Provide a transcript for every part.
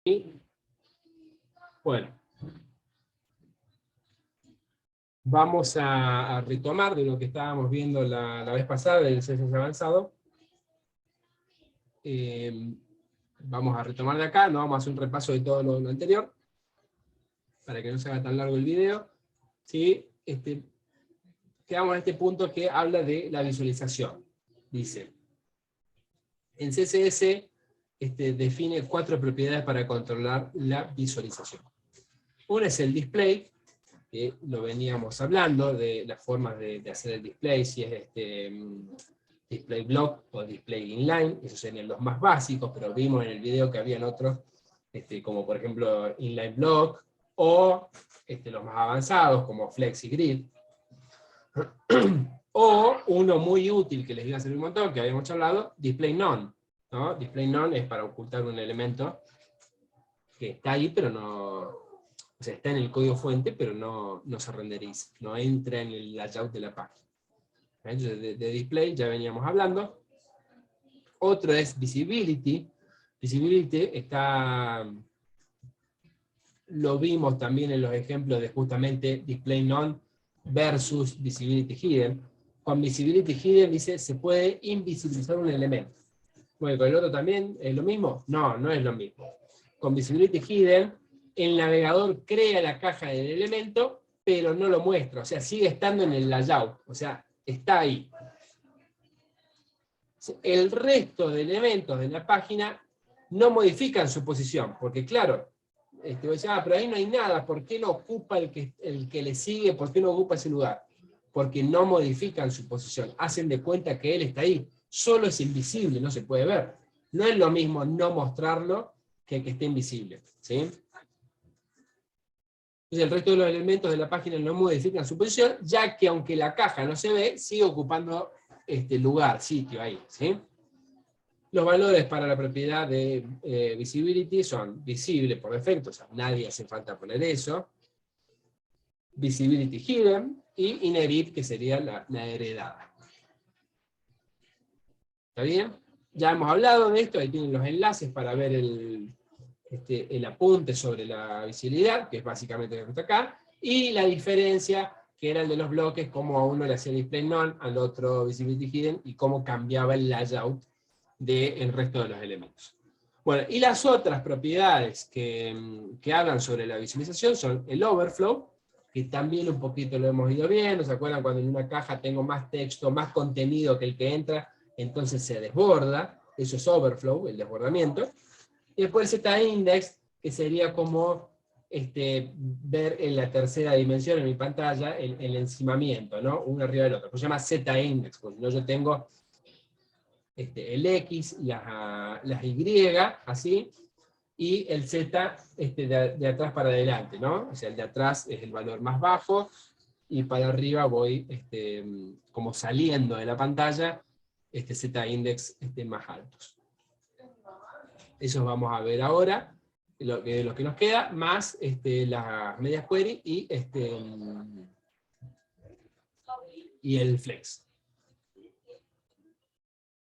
Y, bueno, vamos a retomar de lo que estábamos viendo la vez pasada del CSS avanzado. Vamos a retomar de acá, no vamos a hacer un repaso de todo lo anterior, para que no se haga tan largo el video. ¿Sí? Quedamos en este punto que habla de la visualización. Dice, en CSS define 4 propiedades para controlar la visualización. Una es el display, que lo veníamos hablando, de las formas de hacer el display, si es display block o display inline, esos serían los más básicos, pero vimos en el video que habían otros, como por ejemplo inline block, o los más avanzados, como flex y grid. O uno muy útil que les iba a servir un montón, que habíamos hablado, display none, ¿no? Display none es para ocultar un elemento que está ahí, pero no, o sea, está en el código fuente, pero no se renderiza, no entra en el layout de la página. Entonces, de display ya veníamos hablando. Otro es visibility. Visibility lo vimos también en los ejemplos de justamente display none versus visibility hidden. Con visibility hidden dice, se puede invisibilizar un elemento. Bueno, con el otro también es lo mismo. No, no es lo mismo. Con visibility hidden, el navegador crea la caja del elemento, pero no lo muestra. O sea, sigue estando en el layout. O sea, está ahí. El resto de elementos de la página no modifican su posición, porque claro, vos decís, pero ahí no hay nada, ¿por qué no ocupa el que le sigue? ¿Por qué no ocupa ese lugar? Porque no modifican su posición, hacen de cuenta que él está ahí, solo es invisible, no se puede ver. No es lo mismo no mostrarlo que esté invisible, ¿sí? Entonces el resto de los elementos de la página no modifican su posición, ya que aunque la caja no se ve, sigue ocupando lugar, sitio ahí, ¿sí? Los valores para la propiedad de visibility son visible por defecto, o sea, nadie hace falta poner eso, visibility hidden, y inherit, que sería la heredada. ¿Está bien? Ya hemos hablado de esto, ahí tienen los enlaces para ver el apunte sobre la visibilidad, que es básicamente lo que está acá, y la diferencia, que era el de los bloques, cómo a uno le hacía display none, al otro visibility hidden, y cómo cambiaba el layout del resto de los elementos. Bueno, y las otras propiedades que hablan sobre la visualización son el overflow, que también un poquito lo hemos ido viendo. ¿Se acuerdan cuando en una caja tengo más texto, más contenido que el que entra? Entonces se desborda, eso es overflow, el desbordamiento. Y después el z-index, que sería como ver en la tercera dimensión en mi pantalla el encimamiento, ¿no? Uno arriba del otro. Pues se llama z-index, porque si no yo tengo el X, las Y, así, y el Z de atrás para adelante, ¿no? O sea, el de atrás es el valor más bajo, y para arriba voy como saliendo de la pantalla, Z-index más altos. Eso vamos a ver ahora, lo que nos queda, más las medias query y el flex.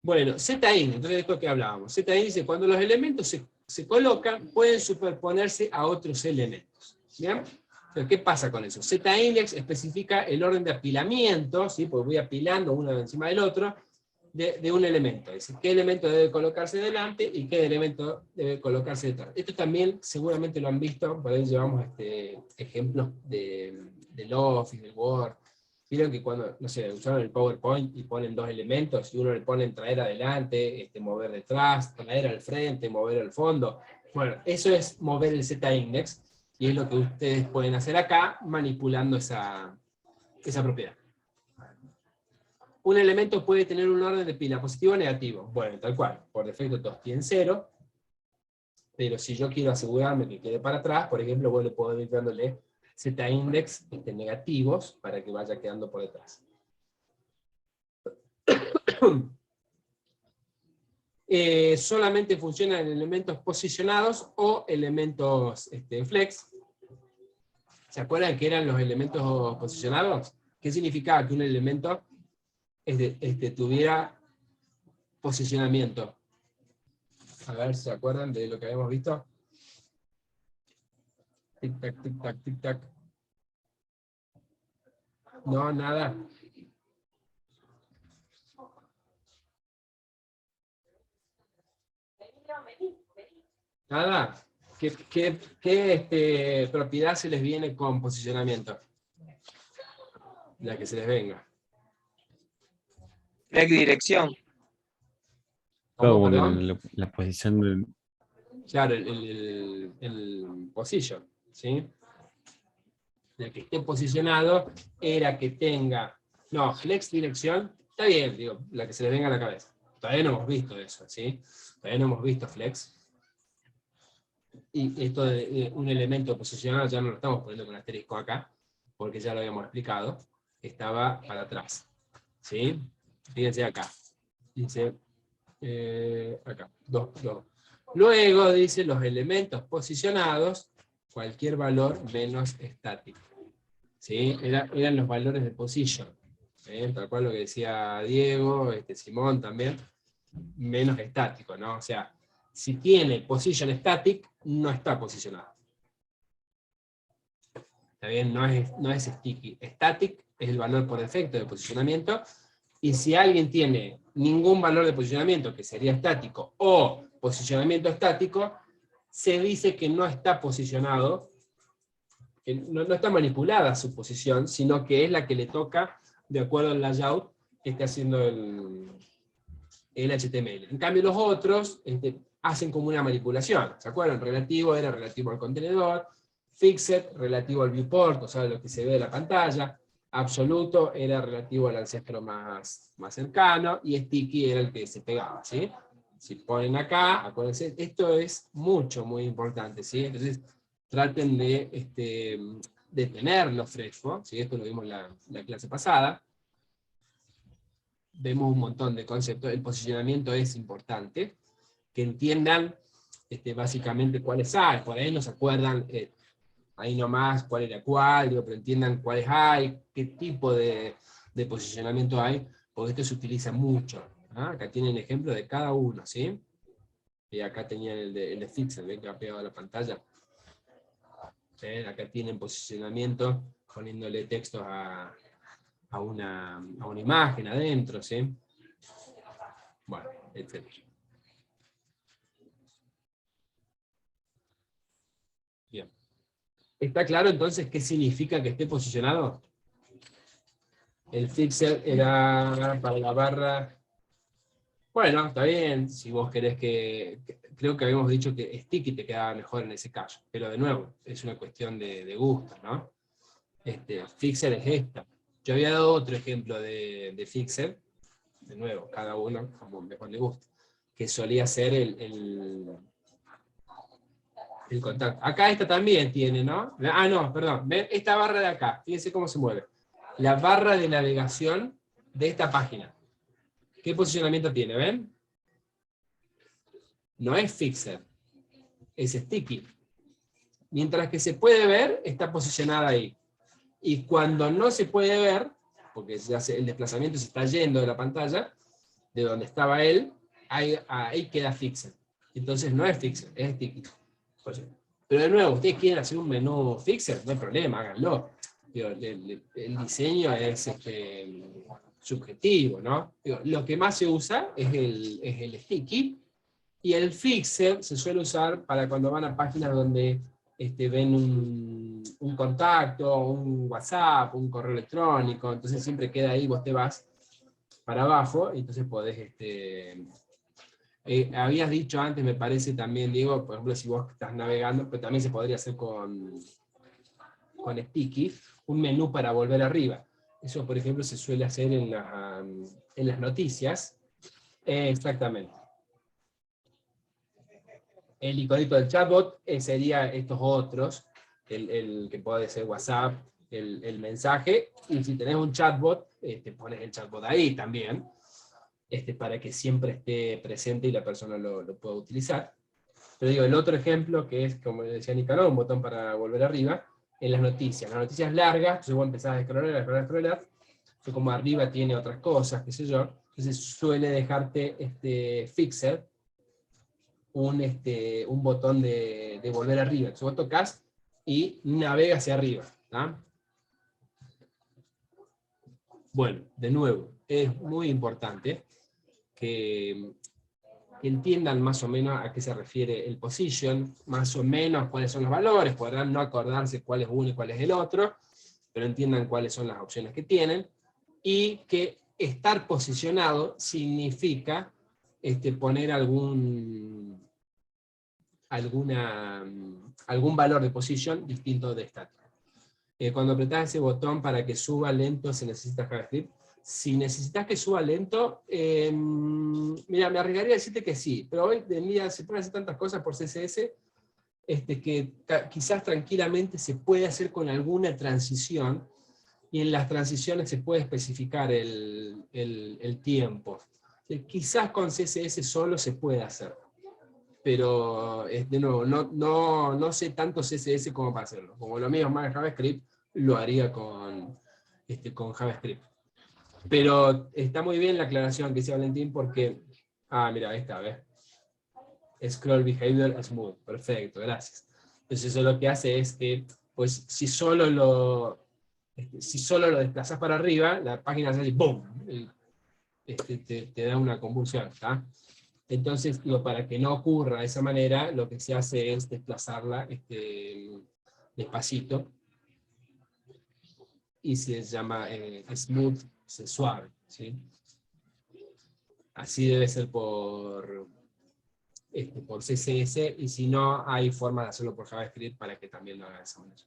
Bueno, Z-in, entonces de esto que hablábamos. Z-in dice, cuando los elementos se colocan, pueden superponerse a otros elementos. ¿Bien? Entonces, ¿qué pasa con eso? Z-index especifica el orden de apilamiento, ¿sí? Porque voy apilando uno encima del otro, de un elemento. Dice, qué elemento debe colocarse delante y qué elemento debe colocarse detrás. Esto también seguramente lo han visto, por ahí llevamos ejemplos del Office, del Word. Vieron que cuando, no sé, usaron el PowerPoint y ponen 2 elementos, y uno le ponen traer adelante, mover detrás, traer al frente, mover al fondo. Bueno, eso es mover el Z-index, y es lo que ustedes pueden hacer acá, manipulando esa propiedad. Un elemento puede tener un orden de pila positivo o negativo. Bueno, tal cual, por defecto todos tienen 0, pero si yo quiero asegurarme que quede para atrás, por ejemplo, bueno, puedo ir dándole Z-index negativos para que vaya quedando por detrás. Solamente funcionan en elementos posicionados o elementos flex. ¿Se acuerdan que eran los elementos posicionados? ¿Qué significaba que un elemento tuviera posicionamiento? A ver si se acuerdan de lo que habíamos visto. Tic-tac, tic-tac, tic-tac. No, nada. Nada. ¿Qué propiedad se les viene con posicionamiento? La que se les venga. Flex dirección. ¿Cómo, Como que perdón? la posición del... Claro, el position, ¿sí? La que esté posicionado era que tenga... No, flex dirección, está bien, digo, la que se les venga a la cabeza. Todavía no hemos visto eso, ¿sí? Todavía no hemos visto flex. Y esto de un elemento posicionado ya no lo estamos poniendo con asterisco acá, porque ya lo habíamos explicado. Estaba para atrás, ¿sí? Fíjense acá. Dice... acá, 2. Luego dice los elementos posicionados, cualquier valor menos estático. ¿Sí? Eran los valores de position. Tal cual lo que decía Diego, Simón también, menos estático, ¿no? O sea, si tiene position static, no está posicionado. ¿Está bien? No es sticky. Static es el valor por defecto de posicionamiento. Y si alguien tiene ningún valor de posicionamiento, que sería estático, o posicionamiento estático, se dice que no está posicionado, que no está manipulada su posición, sino que es la que le toca de acuerdo al layout que esté haciendo el HTML. En cambio los otros hacen como una manipulación. ¿Se acuerdan? Relativo era relativo al contenedor, fixed relativo al viewport, o sea, lo que se ve de la pantalla, absoluto era relativo al ancestro más cercano, y sticky era el que se pegaba, ¿sí? Si ponen acá, acuérdense, esto es muy importante, ¿sí? Entonces, traten de tenerlo fresco, ¿sí? Esto lo vimos en la clase pasada. Vemos un montón de conceptos, el posicionamiento es importante, que entiendan básicamente cuáles hay, por ahí no se acuerdan ahí nomás cuál era cuál, digo, pero entiendan cuáles hay, qué tipo de posicionamiento hay, porque esto se utiliza mucho. ¿Ah? Acá tienen ejemplos de cada uno, ¿sí? Y acá tenían el de Fixer, ¿ven? Que ha pegado a la pantalla. ¿Ven? Acá tienen posicionamiento poniéndole textos a una imagen adentro, ¿sí? Bueno, etc. Bien. ¿Está claro entonces qué significa que esté posicionado? El fixer era para la barra... Bueno, está bien, si vos querés creo que habíamos dicho que sticky te quedaba mejor en ese caso, pero de nuevo, es una cuestión de gusto, ¿no? Fixer es esta. Yo había dado otro ejemplo de fixer, de nuevo, cada uno como mejor le gusta, que solía ser el contacto. Acá esta también tiene, ¿no? Ah, no, perdón, ven esta barra de acá, fíjense cómo se mueve. La barra de navegación de esta página. ¿Qué posicionamiento tiene? ¿Ven? No es fixer, es sticky. Mientras que se puede ver, está posicionada ahí. Y cuando no se puede ver, porque el desplazamiento se está yendo de la pantalla, de donde estaba él, ahí queda fixer. Entonces no es fixer, es sticky. Pero de nuevo, ustedes quieren hacer un menú fixer, no hay problema, háganlo. El diseño es subjetivo, ¿no? Lo que más se usa es el sticky, y el fixer se suele usar para cuando van a páginas donde ven un contacto, un WhatsApp, un correo electrónico, entonces siempre queda ahí, vos te vas para abajo, y entonces podés... habías dicho antes, me parece también, Diego, por ejemplo, si vos estás navegando, pero también se podría hacer con sticky, un menú para volver arriba. Eso, por ejemplo, se suele hacer en las noticias. Exactamente. El iconito del chatbot sería estos otros, el que puede ser WhatsApp, el mensaje, y si tenés un chatbot, pones el chatbot ahí también, para que siempre esté presente y la persona lo pueda utilizar. Pero digo, el otro ejemplo, que es, como decía Nicanor, un botón para volver arriba, en las noticias largas, entonces vos empezás a scrollar, que como arriba tiene otras cosas, qué sé yo, entonces suele dejarte fixer, un botón de volver arriba. Entonces vos tocas y navega hacia arriba. ¿Tá? Bueno, de nuevo, es muy importante que entiendan más o menos a qué se refiere el position, más o menos cuáles son los valores, podrán no acordarse cuál es uno y cuál es el otro, pero entiendan cuáles son las opciones que tienen, y que estar posicionado significa poner algún valor de position distinto de estático. Cuando apretás ese botón para que suba lento, se necesita JavaScript. Si necesitas que suba lento, mira, me arriesgaría a decirte que sí, pero hoy en día se pueden hacer tantas cosas por CSS que quizás tranquilamente se puede hacer con alguna transición, y en las transiciones se puede especificar el tiempo. Quizás con CSS solo se puede hacer, pero de nuevo, no sé tanto CSS como para hacerlo. Como lo mío es más JavaScript, lo haría con JavaScript. Pero está muy bien la aclaración que hizo Valentín, porque, mira, ahí está, ¿ves? Scroll Behavior Smooth, perfecto, gracias. Entonces eso lo que hace es que, pues, si solo lo desplazas para arriba, la página hace así, ¡boom! Te da una convulsión, ¿está? Entonces, para que no ocurra de esa manera, lo que se hace es desplazarla despacito, y se llama smooth, suave, ¿sí? Así debe ser por CSS, y si no, hay forma de hacerlo por JavaScript para que también lo haga de esa manera.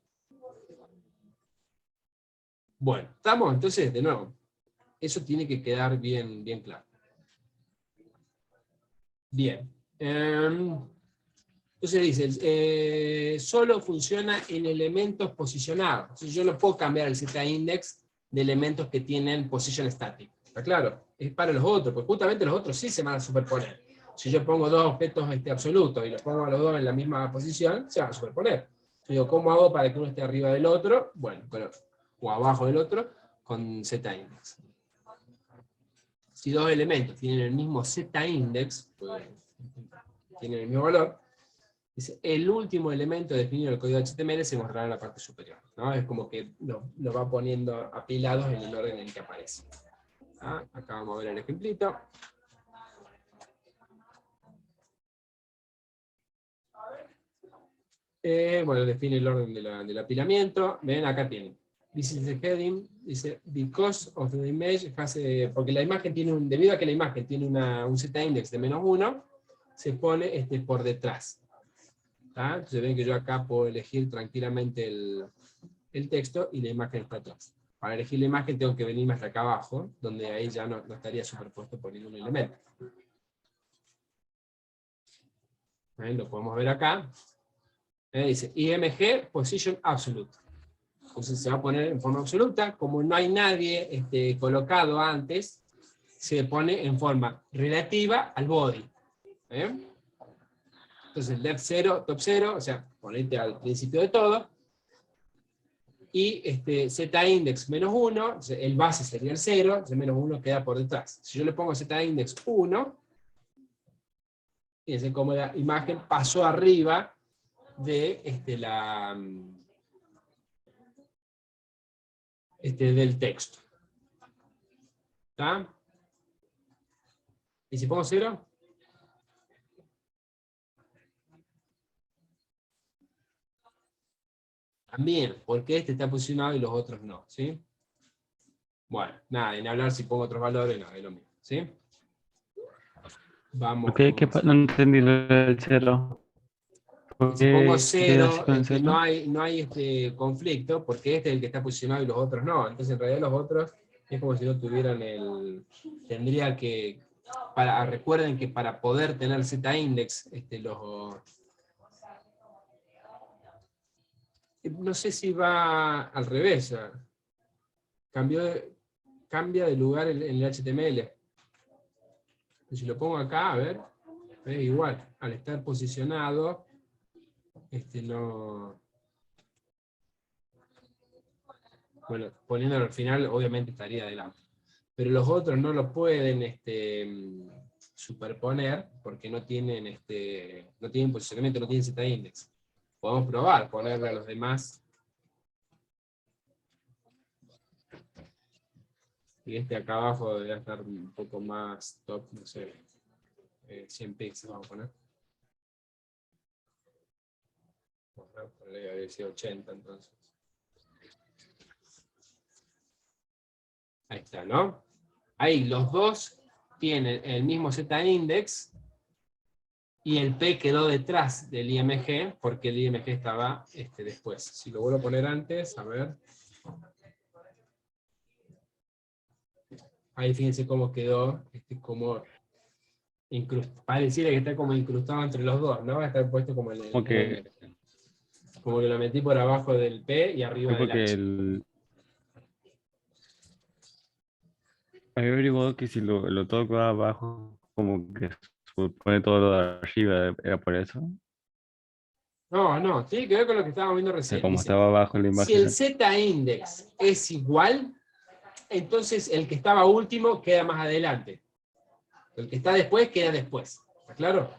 Bueno, estamos, entonces, de nuevo, eso tiene que quedar bien claro. Bien. Entonces dice, solo funciona en elementos posicionados. Entonces yo no puedo cambiar el Z-index de elementos que tienen position static. ¿Está claro? Es para los otros, porque justamente los otros sí se van a superponer. Si yo pongo dos objetos absolutos y los pongo a los dos en la misma posición, se van a superponer. Yo digo, ¿cómo hago para que uno esté arriba del otro? Bueno, o abajo del otro, con Z-index. Si dos elementos tienen el mismo Z-index, pues, tienen el mismo valor, dice, el último elemento definido en el código HTML se mostrará en la parte superior, ¿no? Es como que lo va poniendo apilados en el orden en el que aparece. ¿Ah? Acá vamos a ver el ejemplito. Bueno, define el orden del apilamiento. Ven, acá tienen. This is the heading. Dice, because of the image has, porque la imagen tiene debido a que la imagen tiene un Z-index de -1, se pone por detrás. ¿Ah? Entonces ven que yo acá puedo elegir tranquilamente el texto y la imagen está atrás. Para elegir la imagen tengo que venirme hasta acá abajo, donde ahí ya no estaría superpuesto por ningún elemento. ¿Ven? Lo podemos ver acá. Dice IMG Position Absolute. Entonces se va a poner en forma absoluta. Como no hay nadie colocado antes, se pone en forma relativa al body. Entonces left 0, top 0, o sea, ponete al principio de todo. Y Z-index -1, el base sería el 0, el -1 queda por detrás. Si yo le pongo Z-index 1, fíjense cómo la imagen pasó arriba de del texto. ¿Está? ¿Y si pongo 0? También, porque este está posicionado y los otros no, ¿sí? Bueno, nada, en hablar si pongo otros valores, no, es lo mismo, ¿sí? Vamos. Okay, no entendí el 0. Si pongo ¿Qué 0, con 0? no hay conflicto, porque este es el que está posicionado y los otros no. Entonces en realidad los otros es como si no tuvieran tendría que, recuerden que para poder tener Z-index, no sé si va al revés, cambia de lugar en el HTML. Si lo pongo acá, a ver, igual, al estar posicionado, no... Bueno, poniéndolo al final, obviamente estaría adelante. Pero los otros no lo pueden superponer, porque no tienen posicionamiento, no tienen Z-index. podemos probar, ponerle a los demás. Y este acá abajo debería estar un poco más top, no sé, 100 píxeles vamos a poner. Vamos a ponerle a ver si 80 entonces. Ahí está, ¿no? Ahí los dos tienen el mismo z-index y el P quedó detrás del IMG porque el IMG estaba después. Si lo vuelvo a poner antes, a ver. Ahí fíjense cómo quedó, como pareciera que está como incrustado entre los dos, ¿no? Va a estar puesto como en el... como que lo metí por abajo del P y arriba del H. Había averiguado que si lo toco abajo, como que se pone todo lo de arriba, ¿era por eso? No, tiene que ver con lo que estábamos viendo O sea, recién. como Dice, estaba abajo en la si el imagen. z-index es igual, entonces el que estaba último queda más adelante. El que está después queda después. ¿Está claro?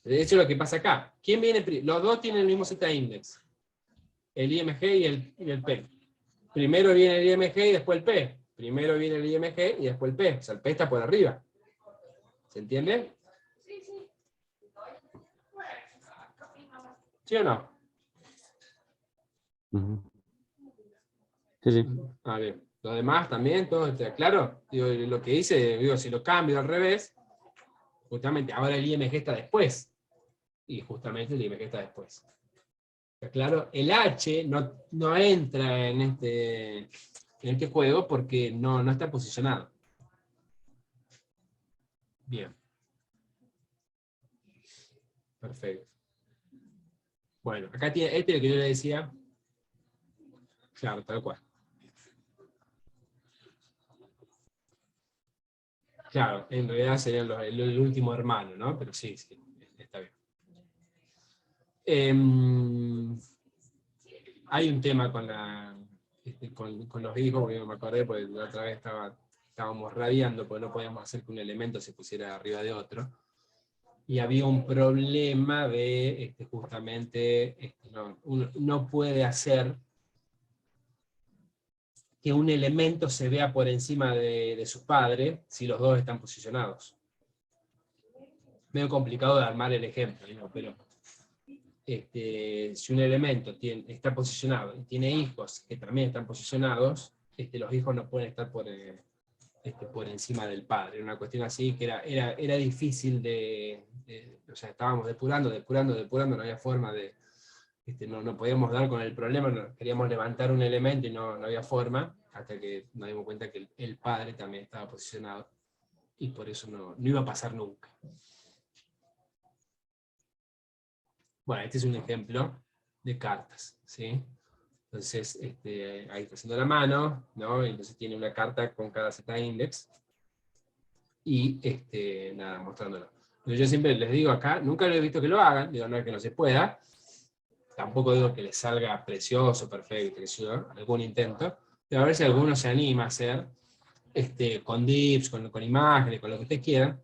De hecho, lo que pasa acá. ¿Quién viene primero? Los dos tienen el mismo z-index. El IMG y el P. Primero viene el IMG y después el P. Primero viene el IMG y después el P. O sea, el P está por arriba. ¿Se entiende? ¿Sí o no? Ujú. Sí, sí. A ver, lo demás también, todo está claro. Digo, lo que hice, digo, si lo cambio al revés, justamente ahora el IMG está después. Y justamente el IMG está después. ¿Está claro? El H no entra en este juego porque no está posicionado. Bien. Perfecto. Bueno, acá tiene este el que yo le decía. Claro, tal cual. Claro, en realidad sería el último hermano, ¿no? Pero sí, está bien. Hay un tema con los hijos, porque me acordé, porque la otra vez estábamos rabiando, porque no podíamos hacer que un elemento se pusiera arriba de otro. Y había un problema de, justamente, uno no puede hacer que un elemento se vea por encima de su padre si los dos están posicionados. Medio complicado de armar el ejemplo, ¿no? Pero si un elemento está posicionado y tiene hijos que también están posicionados, los hijos no pueden estar por encima del padre. Era una cuestión así que era difícil o sea, estábamos depurando, no había forma de, no podíamos dar con el problema, queríamos levantar un elemento y no había forma, hasta que nos dimos cuenta que el padre también estaba posicionado, y por eso no iba a pasar nunca. Bueno, este es un ejemplo de cartas, ¿sí? Entonces, ahí está haciendo la mano, ¿no? Entonces tiene una carta con cada z-index, y nada, mostrándolo. Entonces yo siempre les digo acá, nunca lo he visto que lo hagan, digo, no es que no se pueda, tampoco digo que les salga precioso, perfecto, algún intento, pero a ver si alguno se anima a hacer, con dips, con imágenes, con lo que ustedes quieran,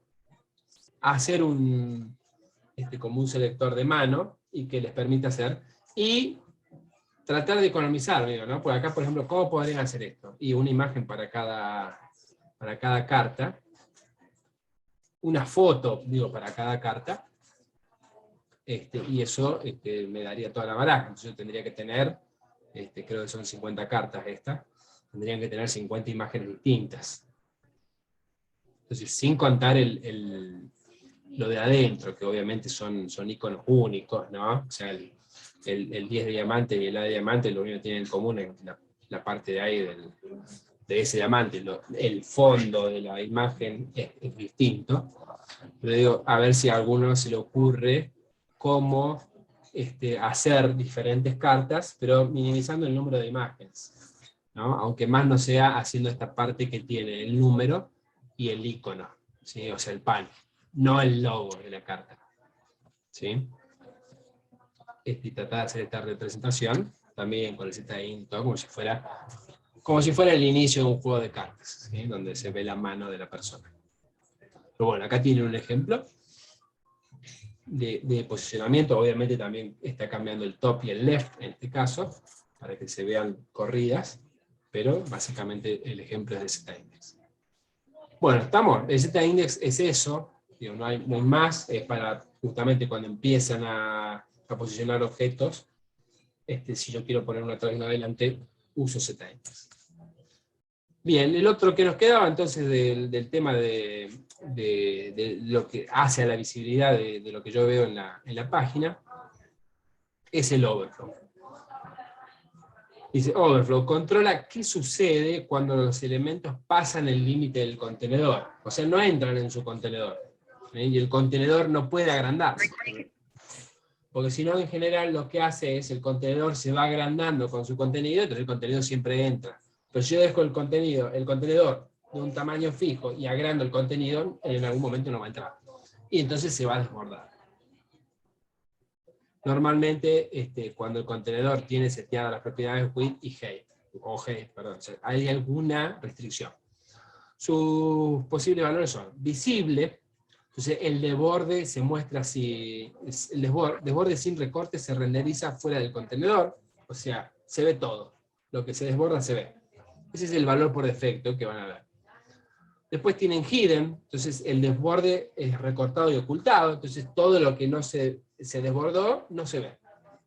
a hacer como un selector de mano, y que les permita hacer, y tratar de economizar, digo, ¿no? Por acá, por ejemplo, ¿cómo podrían hacer esto? Y una imagen para cada carta, una foto, digo, para cada carta, y eso me daría toda la baraja. Entonces yo tendría que tener, creo que son 50 cartas estas, tendrían que tener 50 imágenes distintas. Entonces, sin contar lo de adentro, que obviamente son iconos únicos, ¿no? O sea, el 10 de diamante y el A de diamante, lo único que tienen en común es la parte de ahí de ese diamante. El fondo de la imagen es distinto. Pero digo, a ver si a alguno se le ocurre cómo hacer diferentes cartas, pero minimizando el número de imágenes, ¿no? Aunque más no sea haciendo esta parte que tiene el número y el icono, ¿sí? O sea, el pan, no el logo de la carta, ¿sí? Y tratar de hacer esta representación también con el z-int, como si fuera el inicio de un juego de cartas, ¿sí? Donde se ve la mano de la persona. Pero bueno, acá tienen un ejemplo. de posicionamiento. Obviamente también está cambiando el top y el left en este caso, para que se vean corridas, pero básicamente el ejemplo es de Z-index. Bueno, estamos, el Z-index es eso, digo, no hay más, es para justamente cuando empiezan a posicionar objetos, si yo quiero poner una atrás y una adelante, uso Z-index. Bien, el otro que nos quedaba entonces del tema de lo que hace a la visibilidad de lo que yo veo en la página, es el overflow. Dice, overflow controla qué sucede cuando los elementos pasan el límite del contenedor. O sea, no entran en su contenedor. Y el contenedor no puede agrandarse. Porque si no, en general, lo que hace es el contenedor se va agrandando con su contenido, entonces el contenido siempre entra. Pero si yo dejo el contenedor de un tamaño fijo y agrando el contenido, en algún momento no va a entrar. Y entonces se va a desbordar. Normalmente, cuando el contenedor tiene seteadas las propiedades width y height, perdón, hay alguna restricción. Sus posibles valores son visible, entonces el desborde se muestra así, el desborde sin recorte se renderiza fuera del contenedor, o sea, se ve todo, lo que se desborda se ve. Ese es el valor por defecto que van a ver. Después tienen hidden, entonces el desborde es recortado y ocultado, entonces todo lo que no se desbordó no se ve.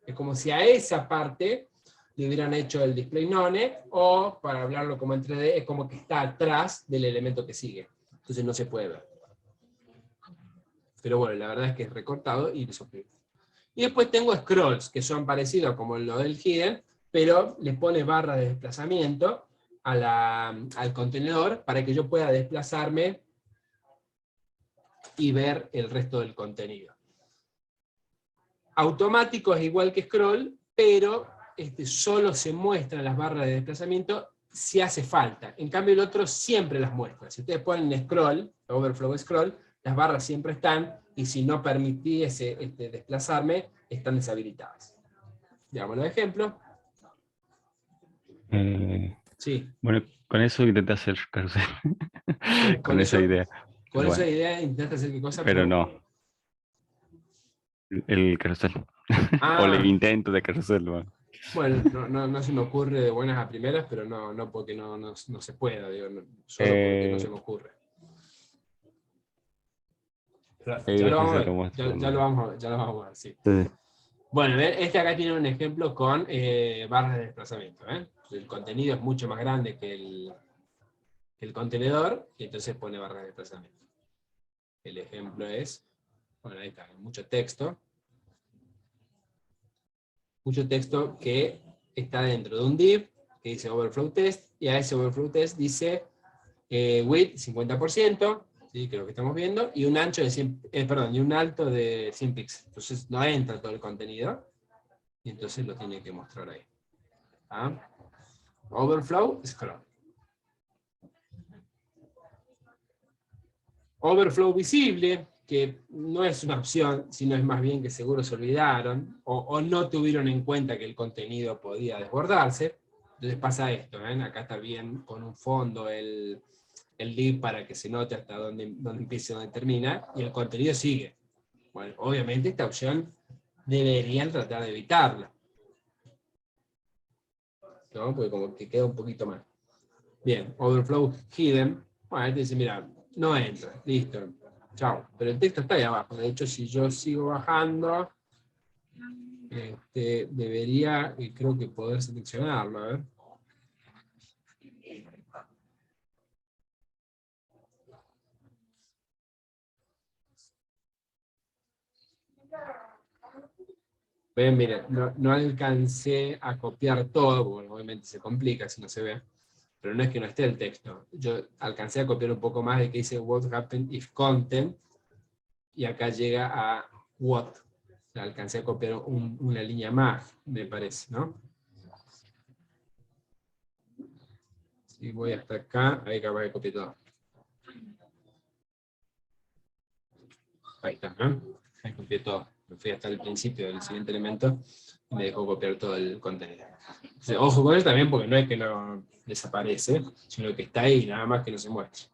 Es como si a esa parte le hubieran hecho el display none, o para hablarlo como en 3D, es como que está atrás del elemento que sigue. Entonces no se puede ver. Pero bueno, la verdad es que es recortado y eso. Y después tengo scrolls, que son parecidos como lo del hidden, pero le pone barra de desplazamiento al contenedor para que yo pueda desplazarme y ver el resto del contenido. Automático es igual que scroll, pero solo se muestran las barras de desplazamiento si hace falta. En cambio el otro siempre las muestra. Si ustedes ponen scroll, overflow scroll, las barras siempre están, y si no permitiese desplazarme, están deshabilitadas. Veamos los ejemplos. Sí. Bueno, con eso intenté hacer carrusel. Con esa idea. Con Bueno, esa idea intentaste hacer qué cosa, pero no. El carrusel. O el intento de carrusel. Bueno, no se me ocurre de buenas a primeras, pero no porque no se pueda, digo, solo porque no se me ocurre. Ya lo vamos a ver, ya lo vamos a ver, sí. Sí. Bueno, acá tiene un ejemplo con barras de desplazamiento. El contenido es mucho más grande que el contenedor, y entonces pone barras de desplazamiento. El ejemplo es, bueno, ahí está, mucho texto que está dentro de un div que dice overflow test, y a ese overflow test dice width 50%, ¿sí? Que es lo que estamos viendo, y un ancho de 100, y un alto de 100 píxeles. Entonces no entra todo el contenido, y entonces lo tiene que mostrar ahí. ¿Ah? Overflow scroll. Overflow visible, que no es una opción, sino es más bien que seguro se olvidaron, o no tuvieron en cuenta que el contenido podía desbordarse. Entonces pasa esto, acá está bien con un fondo el div para que se note hasta dónde empieza y dónde termina, y el contenido sigue. Bueno, obviamente esta opción deberían tratar de evitarla, ¿no? Porque como que queda un poquito más. Bien, overflow hidden, bueno, ahí te dice, mira, no entra, listo, chao. Pero el texto está ahí abajo, de hecho si yo sigo bajando, debería, creo que poder seleccionarlo, a ver. Ven, mire, no alcancé a copiar todo, porque obviamente se complica si no se ve, pero no es que no esté el texto. Yo alcancé a copiar un poco más de que dice what happened if content, y acá llega a what. O sea, alcancé a copiar una línea más, me parece, ¿no? Si voy hasta acá, ahí capaz de copiar todo. Ahí está, ¿no? Ahí copié todo. Me fui hasta el principio del siguiente elemento y me dejó copiar todo el contenido. Entonces, ojo con eso también, porque no es que no desaparece, sino que está ahí, nada más que no se muestre.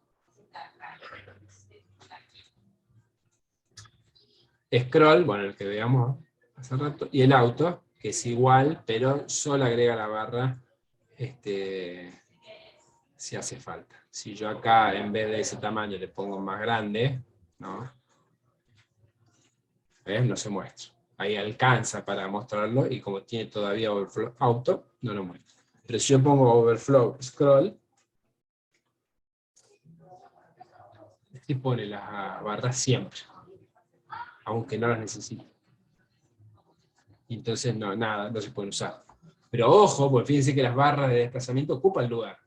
scroll, bueno, el que veamos hace rato, y el auto, que es igual, pero solo agrega la barra si hace falta. Si yo acá, en vez de ese tamaño, le pongo más grande, ¿no? ¿Ves? No se muestra. Ahí alcanza para mostrarlo, y como tiene todavía overflow auto, no lo muestra. Pero si yo pongo overflow scroll, este pone las barras siempre, aunque no las necesite. Y entonces nada, no se pueden usar. Pero ojo, porque fíjense que las barras de desplazamiento ocupan lugar.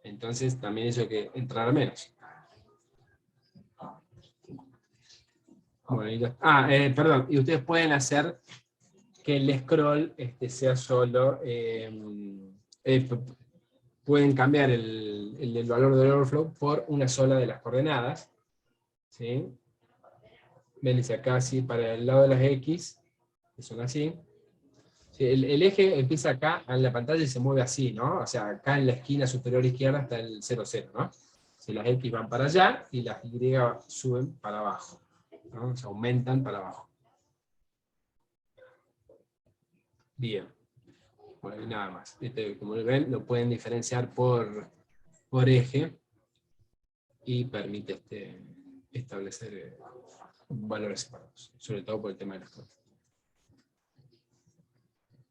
Entonces también eso hay que entrar a menos. Bueno, perdón, y ustedes pueden hacer que el scroll sea solo, pueden cambiar el valor del overflow por una sola de las coordenadas, ¿sí? Ven, dice acá así, para el lado de las X, que son así. Sí, el eje empieza acá en la pantalla y se mueve así, ¿no? O sea, acá en la esquina superior izquierda está el 0, 0, ¿no? Si las X van para allá y las Y suben para abajo, ¿no? Se aumentan para abajo. Bien. Bueno, y nada más. Como ven, lo pueden diferenciar por eje y permite establecer valores separados, sobre todo por el tema de las cosas.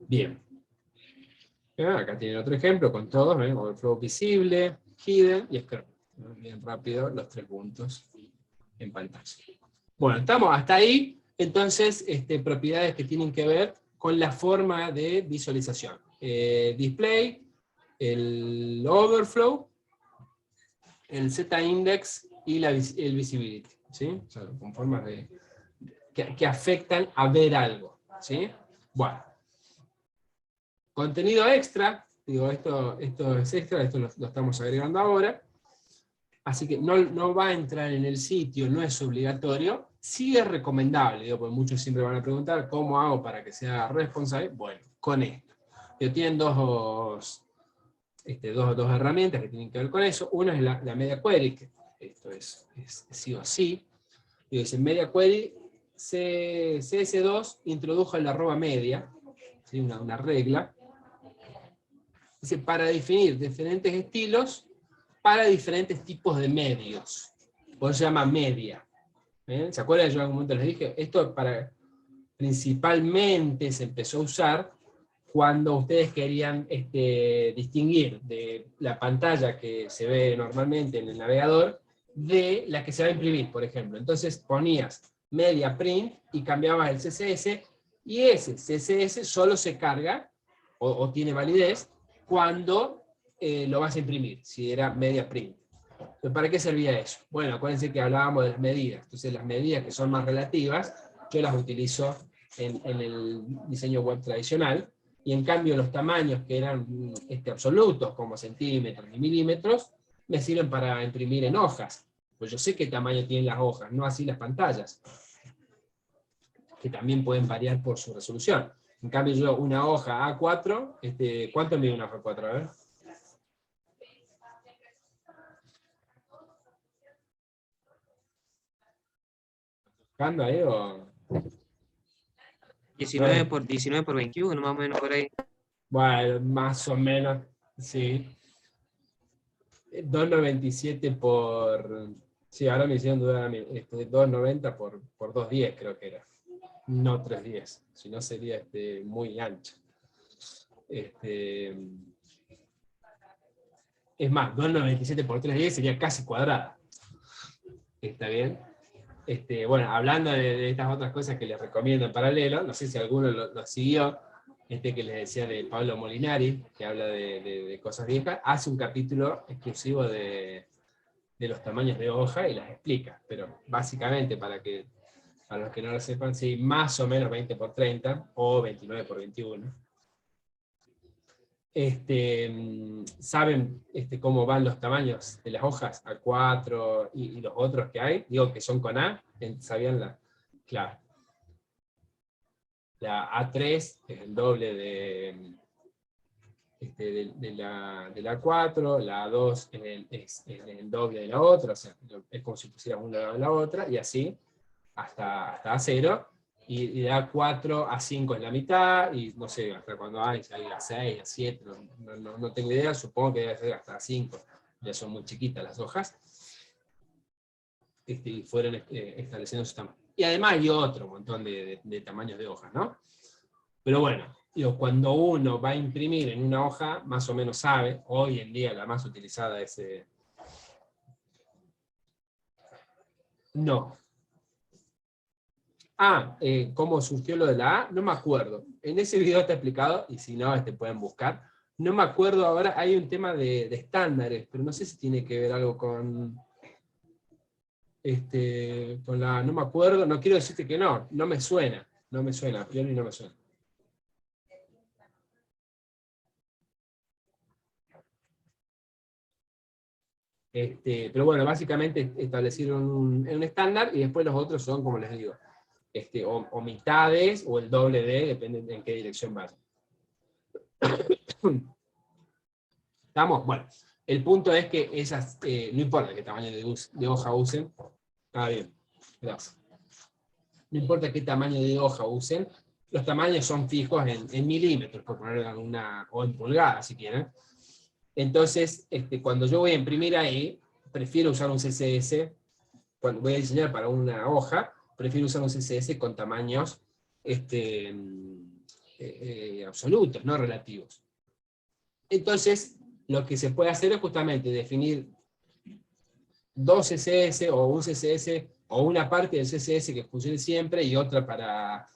Bien. Acá tienen otro ejemplo con todos, ¿ven? Overflow visible, hidden y scroll. Bien rápido los 3 puntos en pantalla. Bueno, estamos hasta ahí. Entonces, propiedades que tienen que ver con la forma de visualización. Display, el overflow, el z-index y el visibility, ¿sí? O sea, con formas que afectan a ver algo, ¿sí? Bueno. Contenido extra, digo, esto es extra, esto lo estamos agregando ahora, así que no va a entrar en el sitio, no es obligatorio, sí es recomendable, digo, porque muchos siempre van a preguntar, ¿cómo hago para que sea responsable? Bueno, con esto. Pero tienen dos herramientas que tienen que ver con eso. Una es la media query, que esto es sí o sí. Digo, dice media query, CS2 introdujo el arroba media, ¿sí? una regla. Dice, para definir diferentes estilos para diferentes tipos de medios. Por eso se llama media. ¿Ven? ¿Se acuerdan? Yo en algún momento les dije, esto principalmente se empezó a usar cuando ustedes querían distinguir de la pantalla que se ve normalmente en el navegador de la que se va a imprimir, por ejemplo. Entonces ponías media print y cambiabas el CSS, y ese CSS solo se carga o tiene validez cuando lo vas a imprimir, si era media print. ¿Pero para qué servía eso? Bueno, acuérdense que hablábamos de las medidas. Entonces las medidas que son más relativas, yo las utilizo en el diseño web tradicional, y en cambio los tamaños que eran absolutos, como centímetros y milímetros, me sirven para imprimir en hojas. Pues yo sé qué tamaño tienen las hojas, no así las pantallas, que también pueden variar por su resolución. En cambio yo una hoja A4, ¿cuánto mide una hoja A4? A ver. ¿Buscando ahí o...? 19 por 19 por 21, más o menos por ahí. Bueno, más o menos, sí. 2,97 por... Sí, ahora me hicieron dudar a mí. 2,90 por 2,10 creo que era. No 3,10. Si no sería muy ancha. Es más, 2,97 por 3,10 sería casi cuadrada. ¿Está bien? Bueno, hablando de estas otras cosas que les recomiendo en paralelo, no sé si alguno lo siguió, que les decía de Pablo Molinari, que habla de cosas viejas, hace un capítulo exclusivo de los tamaños de hoja y las explica, pero básicamente para los que no lo sepan, sí, más o menos 20 por 30 o 29 por 21. ¿Saben cómo van los tamaños de las hojas A4 y los otros que hay? Digo que son con A, ¿sabían claro. La A3 es el doble de la A4, la A2 es el doble de la otra, o sea, es como si pusieras una de la otra, y así hasta A0, y da 4 a 5 en la mitad, y no sé, hasta cuando hay a 6, a 7, no tengo idea, supongo que debe ser hasta a 5, ya son muy chiquitas las hojas, y fueron estableciendo su tamaño. Y además hay otro montón de tamaños de hojas, ¿no? Pero bueno, digo, cuando uno va a imprimir en una hoja, más o menos sabe, hoy en día la más utilizada es... no. ¿Cómo surgió lo de la A? No me acuerdo. En ese video está explicado, y si no, pueden buscar. No me acuerdo ahora, hay un tema de estándares, pero no sé si tiene que ver algo con la... No me acuerdo, no quiero decirte que no me suena, a priori no me suena. Pero bueno, básicamente establecieron un estándar, y después los otros son, como les digo, o mitades, o el doble de, depende en qué dirección vaya. ¿Estamos? Bueno, el punto es que esas, no importa qué tamaño de hoja usen, bien, gracias. No importa qué tamaño de hoja usen, los tamaños son fijos en milímetros, por poner alguna, o en pulgadas si quieren. Entonces, cuando yo voy a imprimir ahí, prefiero usar un CSS, cuando voy a diseñar para una hoja, prefiero usar un CSS con tamaños absolutos, no relativos. Entonces, lo que se puede hacer es justamente definir dos CSS, o un CSS, o una parte del CSS que funcione siempre, y otra para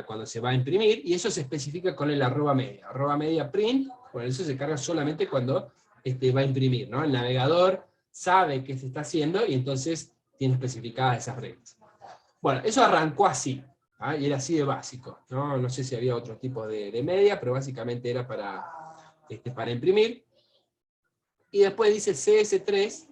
cuando se va a imprimir, y eso se especifica con el @media print, bueno, eso se carga solamente cuando va a imprimir, ¿no? El navegador sabe qué se está haciendo, y entonces tiene especificadas esas reglas. Bueno, eso arrancó así, ¿ah? Y era así de básico, ¿no? No sé si había otro tipo de media, pero básicamente era para imprimir. Y después dice CS3,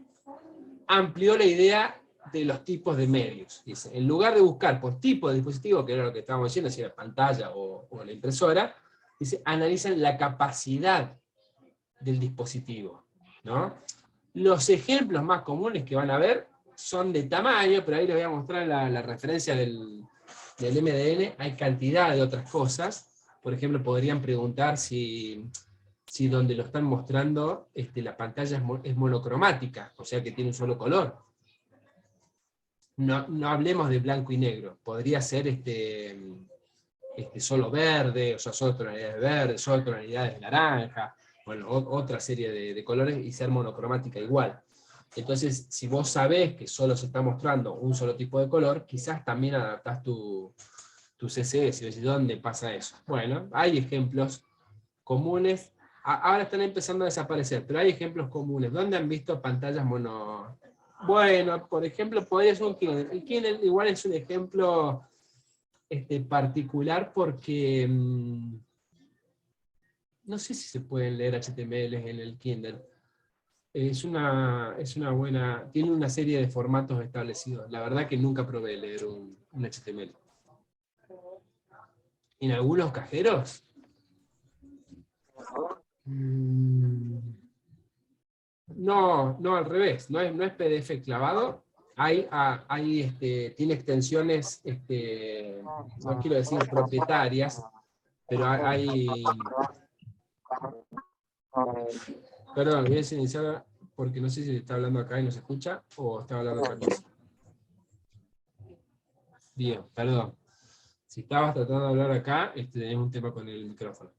amplió la idea de los tipos de medios. Dice, en lugar de buscar por tipo de dispositivo, que era lo que estábamos diciendo, si era pantalla o la impresora, dice, analizan la capacidad del dispositivo, ¿no? Los ejemplos más comunes que van a ver son de tamaño, pero ahí les voy a mostrar la referencia del MDN. Hay cantidad de otras cosas. Por ejemplo, podrían preguntar si donde lo están mostrando la pantalla es monocromática, o sea que tiene un solo color. No hablemos de blanco y negro, podría ser solo verde, o sea, solo tonalidades de verde, solo tonalidades de naranja, bueno, otra serie de colores, y ser monocromática igual. Entonces, si vos sabés que solo se está mostrando un solo tipo de color, quizás también adaptás tu CSS, y decís, ¿dónde pasa eso? Bueno, hay ejemplos comunes, ahora están empezando a desaparecer, pero hay ejemplos comunes. ¿Dónde han visto pantallas mono? Bueno, por ejemplo, podría ser un Kindle. El Kindle igual es un ejemplo particular porque no sé si se pueden leer HTML en el Kindle. Es una buena, tiene una serie de formatos establecidos. La verdad que nunca probé leer un HTML. En algunos cajeros, no, al revés, no es PDF clavado, tiene extensiones, no quiero decir propietarias, pero perdón, voy a silenciar porque no sé si está hablando acá y no se escucha, o está hablando otra cosa. Bien, perdón. Si estabas tratando de hablar acá, tenemos un tema con el micrófono.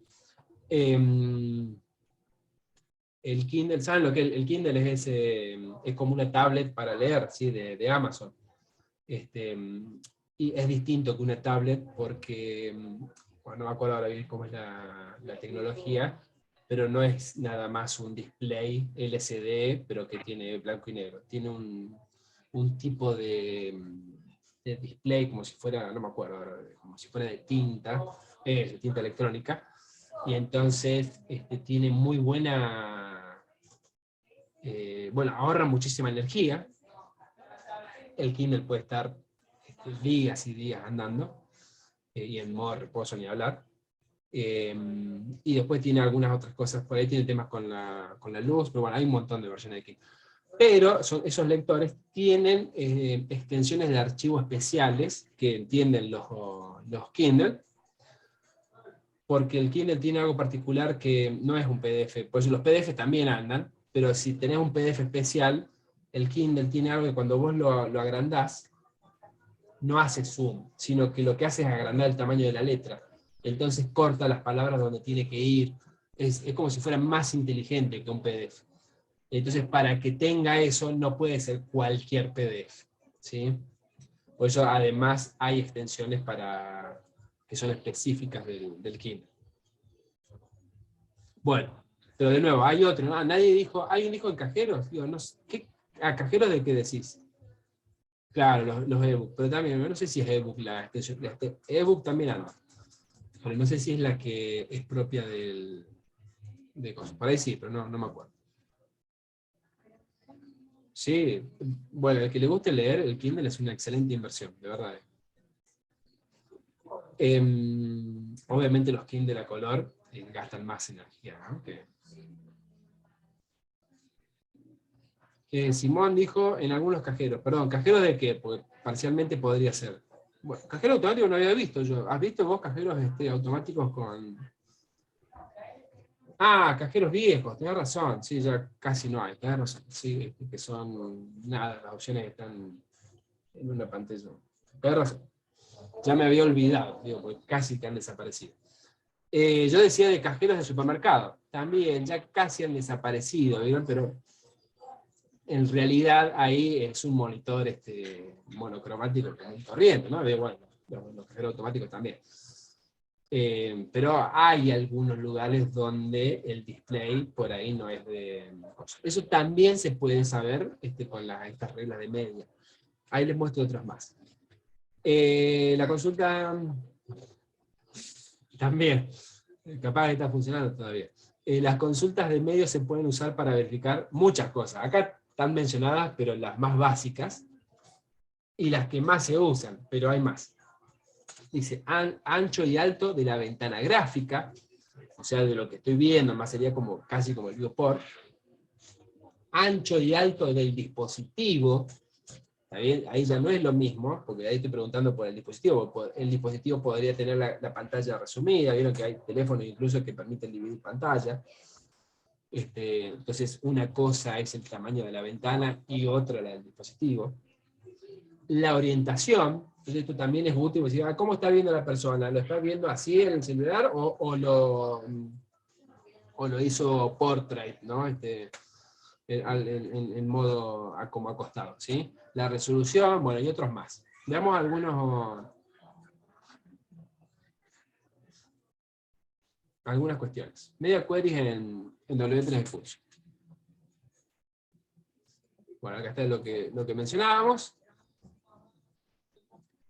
El Kindle, ¿saben lo que el Kindle es como una tablet para leer, ¿sí? de Amazon. Y es distinto que una tablet porque, bueno, no me acuerdo ahora bien cómo es la tecnología, pero no es nada más un display LCD, pero que tiene blanco y negro. Tiene un tipo de display como si fuera, no me acuerdo ahora, como si fuera de tinta electrónica, y entonces tiene muy buena, bueno, ahorra muchísima energía. El Kindle puede estar días y días andando, y en modo reposo ni hablar. Y después tiene algunas otras cosas por ahí, tiene temas con la luz, pero bueno, hay un montón de versiones de Kindle. Pero esos lectores tienen extensiones de archivo especiales que entienden los Kindle, porque el Kindle tiene algo particular que no es un PDF, pues los PDF también andan, pero si tenés un PDF especial, el Kindle tiene algo que cuando vos lo agrandás, no hace zoom, sino que lo que hace es agrandar el tamaño de la letra. Entonces corta las palabras donde tiene que ir. Es como si fuera más inteligente que un PDF. Entonces, para que tenga eso, no puede ser cualquier PDF, ¿sí? Por eso, además, hay extensiones que son específicas del Kindle. Bueno, pero de nuevo, hay otro, ¿no? Nadie dijo, ¿hay un hijo en cajeros? Digo, no sé, ¿a cajeros de qué decís? Claro, los ebook, pero también, no sé si es ebook la extensión. Ebook también anda, pero no sé si es la que es propia de cosas. Por ahí sí, pero no me acuerdo. Sí, bueno, el que le guste leer, el Kindle es una excelente inversión, de verdad. Obviamente los Kindle a color gastan más energía, ¿no? Simón dijo en algunos cajeros, perdón, ¿cajeros de qué? Porque parcialmente podría ser. Bueno, cajero automático no había visto yo. ¿Has visto vos cajeros automáticos con...? Ah, cajeros viejos, tenés razón, sí, ya casi no hay, tenés razón, sí, que son, nada, las opciones están en una pantalla. Tenés razón, ya me había olvidado, digo, porque casi que han desaparecido. Yo decía de cajeros de supermercado, también ya casi han desaparecido, ¿vieron? Pero en realidad ahí es un monitor monocromático común y corriente, ¿no? Bueno, los cajeros automáticos también. Pero hay algunos lugares donde el display por ahí no es de cosas. Eso también se puede saber con estas reglas de media. Ahí les muestro otras más. La consulta también, capaz que está funcionando todavía. Las consultas de medios se pueden usar para verificar muchas cosas. Acá están mencionadas, pero las más básicas, y las que más se usan, pero hay más. Dice, ancho y alto de la ventana gráfica, o sea, de lo que estoy viendo, más sería casi como el viewport. Ancho y alto del dispositivo, ¿está bien? Ahí ya no es lo mismo, porque ahí estoy preguntando por el dispositivo. El dispositivo podría tener la pantalla resumida, vieron que hay teléfonos incluso que permiten dividir pantalla. Entonces, una cosa es el tamaño de la ventana y otra la del dispositivo. La orientación, entonces esto también es útil, decir, ¿cómo está viendo la persona? ¿Lo está viendo así en el celular o lo hizo portrait, ¿no? En modo como acostado, ¿sí? La resolución, bueno, y otros más. Veamos algunas cuestiones. Media queries en W3 Pulse. Bueno, acá está lo que mencionábamos.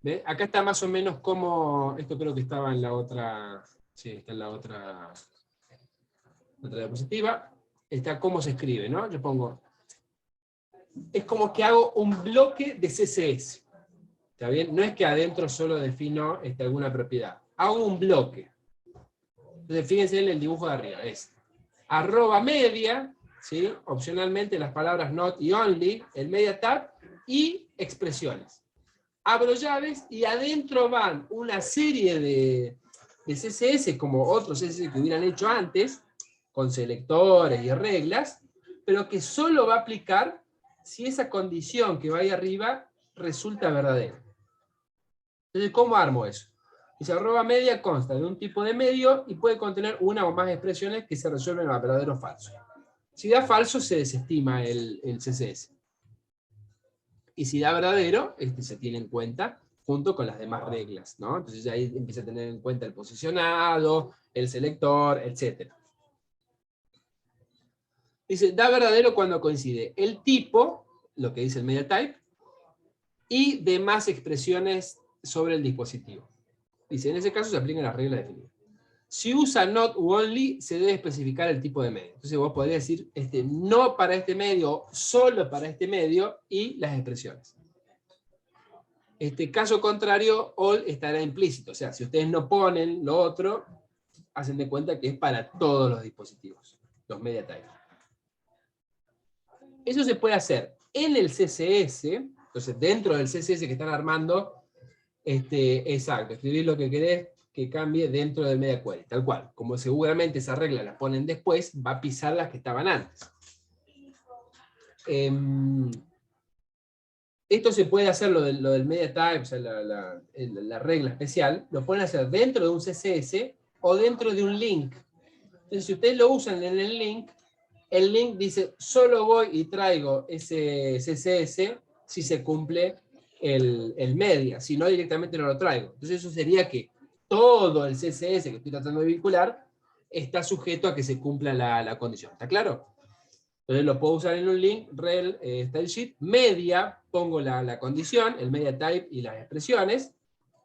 ¿Ve? Acá está más o menos como, esto creo que estaba en la otra, sí, está en la otra diapositiva, está cómo se escribe, ¿no? Yo pongo, es como que hago un bloque de CSS, ¿está bien? No es que adentro solo defino alguna propiedad, hago un bloque. Entonces fíjense en el dibujo de arriba, es @media, ¿sí? Opcionalmente las palabras not y only, el media tag, y expresiones. Abro llaves y adentro van una serie de CSS, como otros CSS que hubieran hecho antes, con selectores y reglas, pero que solo va a aplicar si esa condición que va ahí arriba resulta verdadera. Entonces, ¿cómo armo eso? Dice, @media consta de un tipo de medio y puede contener una o más expresiones que se resuelven a verdadero o falso. Si da falso, se desestima el CSS. Y si da verdadero, se tiene en cuenta junto con las demás reglas, ¿no? Entonces ahí empieza a tener en cuenta el posicionado, el selector, etc. Dice, da verdadero cuando coincide el tipo, lo que dice el media type, y demás expresiones sobre el dispositivo. Dice, en ese caso se aplican las reglas definidas. Si usa not u only, se debe especificar el tipo de medio. Entonces vos podrías decir, no para este medio, solo para este medio, y las expresiones. Caso contrario, all estará implícito. O sea, si ustedes no ponen lo otro, hacen de cuenta que es para todos los dispositivos, los media type. Eso se puede hacer en el CSS, entonces dentro del CSS que están armando, exacto, escribir lo que querés que cambie dentro del media query, tal cual. Como seguramente esa regla la ponen después, va a pisar las que estaban antes. Esto se puede hacer, lo del media type, o sea, la regla especial, lo pueden hacer dentro de un CSS o dentro de un link. Entonces, si ustedes lo usan en el link dice, solo voy y traigo ese CSS si se cumple el media, si no directamente no lo traigo. Entonces eso sería que todo el CSS que estoy tratando de vincular está sujeto a que se cumpla la condición. ¿Está claro? Entonces lo puedo usar en un link, rel, style sheet, media, pongo la condición, el media type y las expresiones,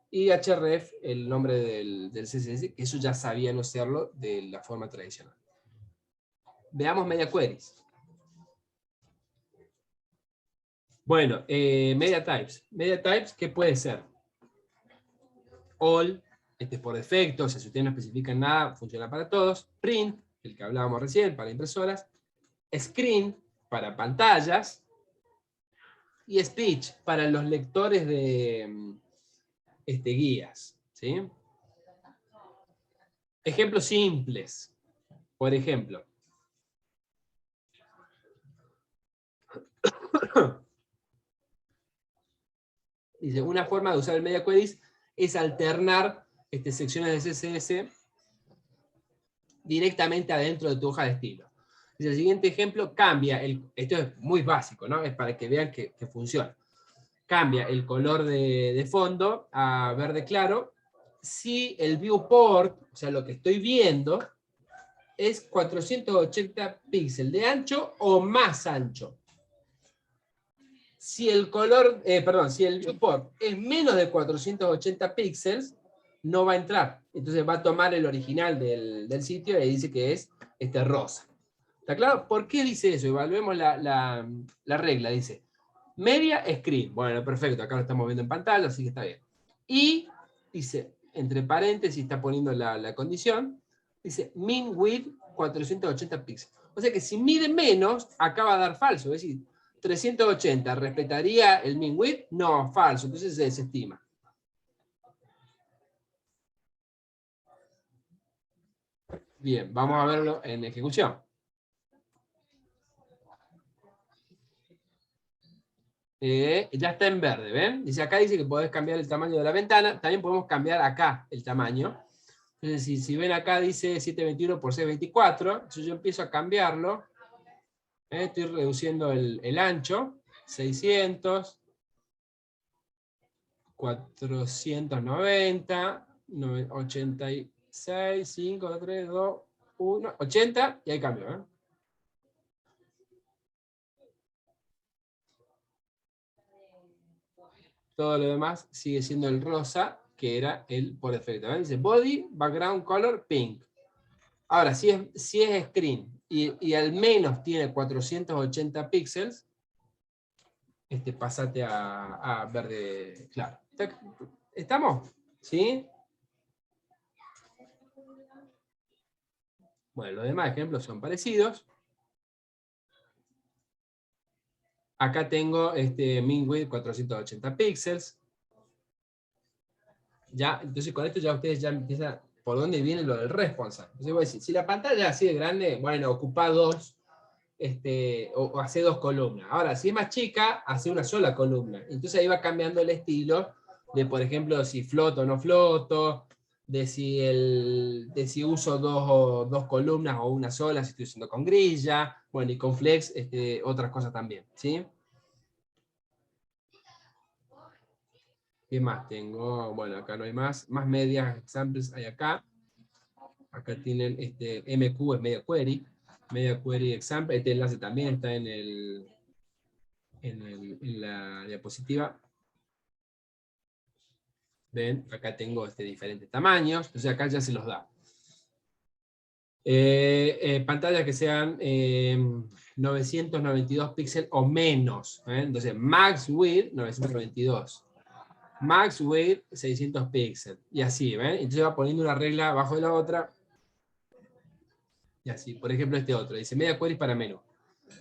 y href, el nombre del CSS, que eso ya sabían hacerlo de la forma tradicional. Veamos media queries. Bueno, media types. Media types, ¿qué puede ser? All, este es por defecto, o sea, si ustedes no especifican nada, funciona para todos. Print, el que hablábamos recién, para impresoras. Screen, para pantallas. Y speech, para los lectores de guías. ¿Sí? Ejemplos simples. Por ejemplo, dice, una forma de usar el media queries es alternar secciones de CSS directamente adentro de tu hoja de estilo. Dice, el siguiente ejemplo cambia, esto es muy básico, ¿no? Es para que vean que funciona. Cambia el color de fondo a verde claro si el viewport, o sea, lo que estoy viendo, es 480 píxeles de ancho o más ancho. Si el color, si el viewport es menos de 480 píxeles, no va a entrar. Entonces va a tomar el original del sitio y dice que es rosa. ¿Está claro? ¿Por qué dice eso? Evaluemos la regla. Dice, media screen. Bueno, perfecto. Acá lo estamos viendo en pantalla, así que está bien. Y dice, entre paréntesis, está poniendo la condición, dice min width 480 píxeles. O sea que si mide menos, acá va a dar falso. Es decir, 380, ¿respetaría el min width? No, falso, entonces se desestima. Bien, vamos a verlo en ejecución. Ya está en verde, ¿ven? Dice, acá dice que podés cambiar el tamaño de la ventana, también podemos cambiar acá el tamaño. Entonces, si ven acá dice 721 por 624, entonces yo empiezo a cambiarlo. Estoy reduciendo el ancho, 600, 490, 86, 5, 3, 2, 1, 80, y ahí cambio. Todo lo demás sigue siendo el rosa, que era el por defecto. Dice body, background color, pink. Ahora, si es screen y al menos tiene 480 píxeles, pásate a verde claro. ¿Estamos? ¿Sí? Bueno, los demás ejemplos son parecidos. Acá tengo min width 480 píxeles. Ya, entonces con esto ya ustedes ya empiezan por dónde viene lo del responsive. Entonces voy a decir, si la pantalla es así de grande, bueno, ocupa dos, o hace dos columnas. Ahora, si es más chica, hace una sola columna. Entonces ahí va cambiando el estilo de, por ejemplo, si floto o no floto, de si uso dos columnas o una sola, si estoy usando con grilla, bueno, y con flex, otras cosas también, ¿sí? ¿Qué más tengo? Bueno, acá no hay más. Más medias examples hay acá. Acá tienen MQ es media query. Media query example. Este enlace también está en la diapositiva. Ven, acá tengo diferentes tamaños. Entonces acá ya se los da. Pantallas que sean 992 píxeles o menos. Entonces, max width 992. Max width 600 píxeles. Y así, ¿ven? Entonces va poniendo una regla abajo de la otra. Y así, por ejemplo, otro. Dice media query para menú.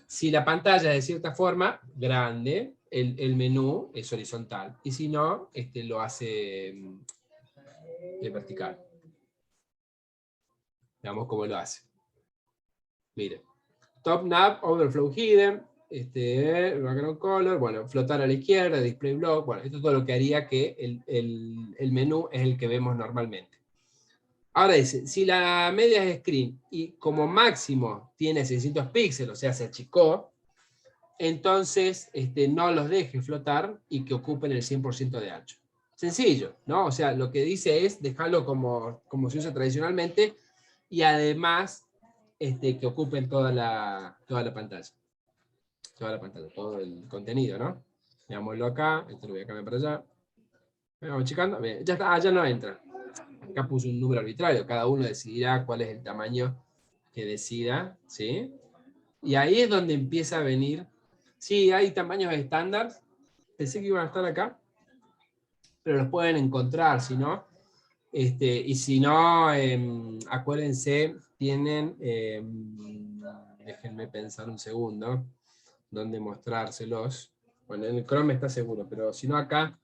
Si la pantalla es de cierta forma grande, el menú es horizontal. Y si no, lo hace vertical. Veamos cómo lo hace. Miren. Top nav, overflow hidden, background color, bueno, flotar a la izquierda, display block, bueno, esto es todo lo que haría que el menú es el que vemos normalmente. Ahora dice, si la media es screen y como máximo tiene 600 píxeles, o sea, se achicó, entonces no los deje flotar y que ocupen el 100% de ancho. Sencillo, ¿no? O sea, lo que dice es dejarlo como se usa tradicionalmente y además que ocupen toda la pantalla. Toda la pantalla, todo el contenido, ¿no? Veámoslo acá, esto lo voy a cambiar para allá. Vamos checando, bien, ya está, ya no entra. Acá puse un número arbitrario, cada uno decidirá cuál es el tamaño que decida, ¿sí? Y ahí es donde empieza a venir. Sí, hay tamaños estándar, pensé que iban a estar acá, pero los pueden encontrar, si no. Y si no, acuérdense, tienen, déjenme pensar un segundo, dónde mostrárselos. Bueno, en el Chrome está seguro, pero si no acá,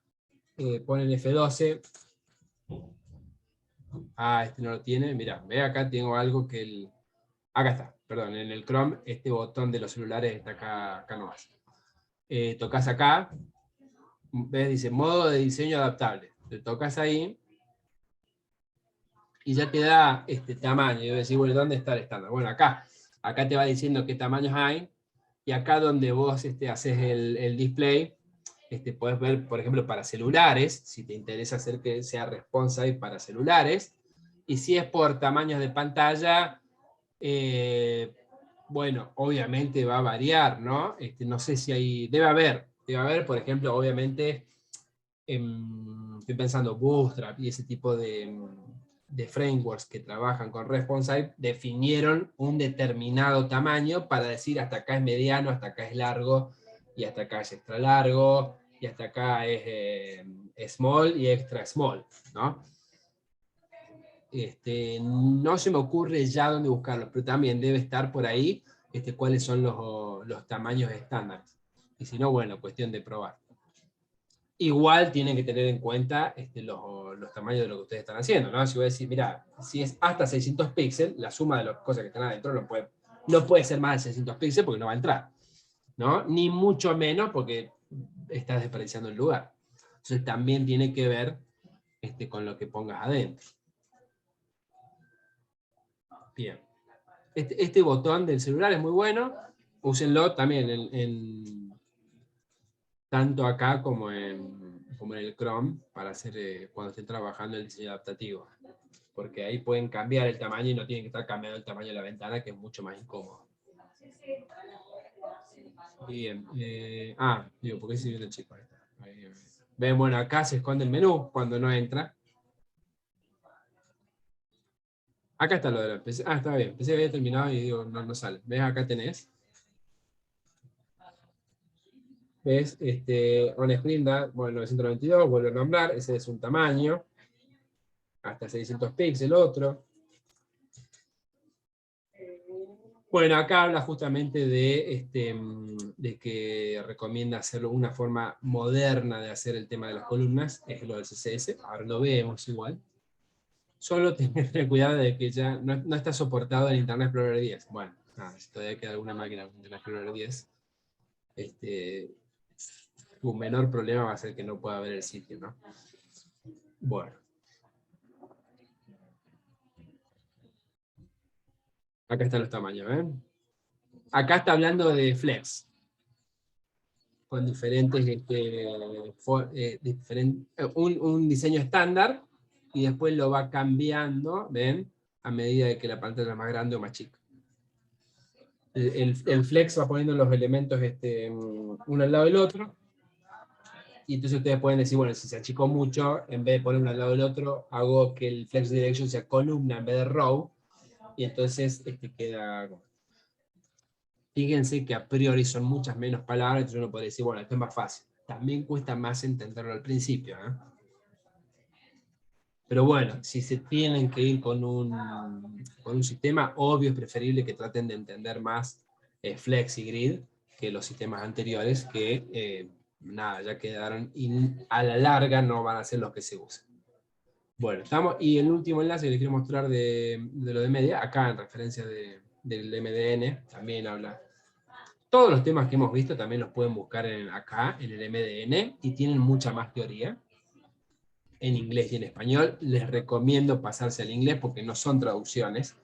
ponen F12. Ah, no lo tiene, mirá, ve acá tengo algo que acá está, perdón, en el Chrome este botón de los celulares está acá nomás. Tocas acá, ves, dice modo de diseño adaptable. Te tocas ahí y ya te da este tamaño. Y voy a decir, bueno, ¿dónde está el estándar? Bueno, acá te va diciendo qué tamaños hay, y acá donde vos haces el display, podés ver, por ejemplo, para celulares, si te interesa hacer que sea responsive para celulares, y si es por tamaños de pantalla, bueno, obviamente va a variar, ¿no? No sé si hay, debe haber, por ejemplo, obviamente, estoy pensando Bootstrap y ese tipo de frameworks que trabajan con responsive, definieron un determinado tamaño para decir hasta acá es mediano, hasta acá es largo, y hasta acá es extra largo, y hasta acá es small y extra small, ¿no? No se me ocurre ya dónde buscarlo, pero también debe estar por ahí cuáles son los tamaños estándares. Y si no, bueno, cuestión de probar. Igual tienen que tener en cuenta los tamaños de lo que ustedes están haciendo, ¿no? Si voy a decir, mira, si es hasta 600 píxeles, la suma de las cosas que están adentro no puede ser más de 600 píxeles porque no va a entrar, ¿no? Ni mucho menos porque estás desperdiciando el lugar. Entonces también tiene que ver con lo que pongas adentro. Bien. Este botón del celular es muy bueno, úsenlo también tanto acá como en el Chrome para hacer cuando estén trabajando el diseño adaptativo, porque ahí pueden cambiar el tamaño y no tienen que estar cambiando el tamaño de la ventana, que es mucho más incómodo. Bien, ¿por qué se viene el chip? Ahí. Ven, bueno, acá se esconde el menú cuando no entra. Acá está lo de la PC. Está bien, pensé que había terminado y digo, no sale. ¿Ves? Acá tenés. ¿Ves? On screen da, bueno, 992, vuelvo a nombrar, ese es un tamaño. Hasta 600 píxeles, otro. Bueno, acá habla justamente de que recomienda hacerlo una forma moderna de hacer el tema de las columnas, es lo del CSS, ahora lo vemos igual. Solo tener cuidado de que ya no está soportado en Internet Explorer 10. Bueno, si todavía queda alguna máquina con Internet Explorer 10, un menor problema va a ser que no pueda ver el sitio, ¿no? Bueno. Acá están los tamaños, ¿ven? Acá está hablando de flex, con diferentes, un diseño estándar, y después lo va cambiando, ¿ven? A medida de que la pantalla es más grande o más chica. El flex va poniendo los elementos uno al lado del otro, y entonces ustedes pueden decir, bueno, si se achicó mucho, en vez de poner uno al lado del otro, hago que el flex direction sea columna en vez de row, y entonces queda... Fíjense que a priori son muchas menos palabras, entonces uno puede decir, bueno, esto es más fácil. También cuesta más entenderlo al principio, ¿eh? Pero bueno, si se tienen que ir con un sistema, obvio es preferible que traten de entender más FlexiGrid que los sistemas anteriores que, nada, ya quedaron y a la larga no van a ser los que se usan. Bueno, estamos, y el último enlace que les quiero mostrar de lo de media, acá en referencia del MDN, también habla. Todos los temas que hemos visto también los pueden buscar acá, en el MDN, y tienen mucha más teoría, en inglés y en español. Les recomiendo pasarse al inglés porque no son traducciones,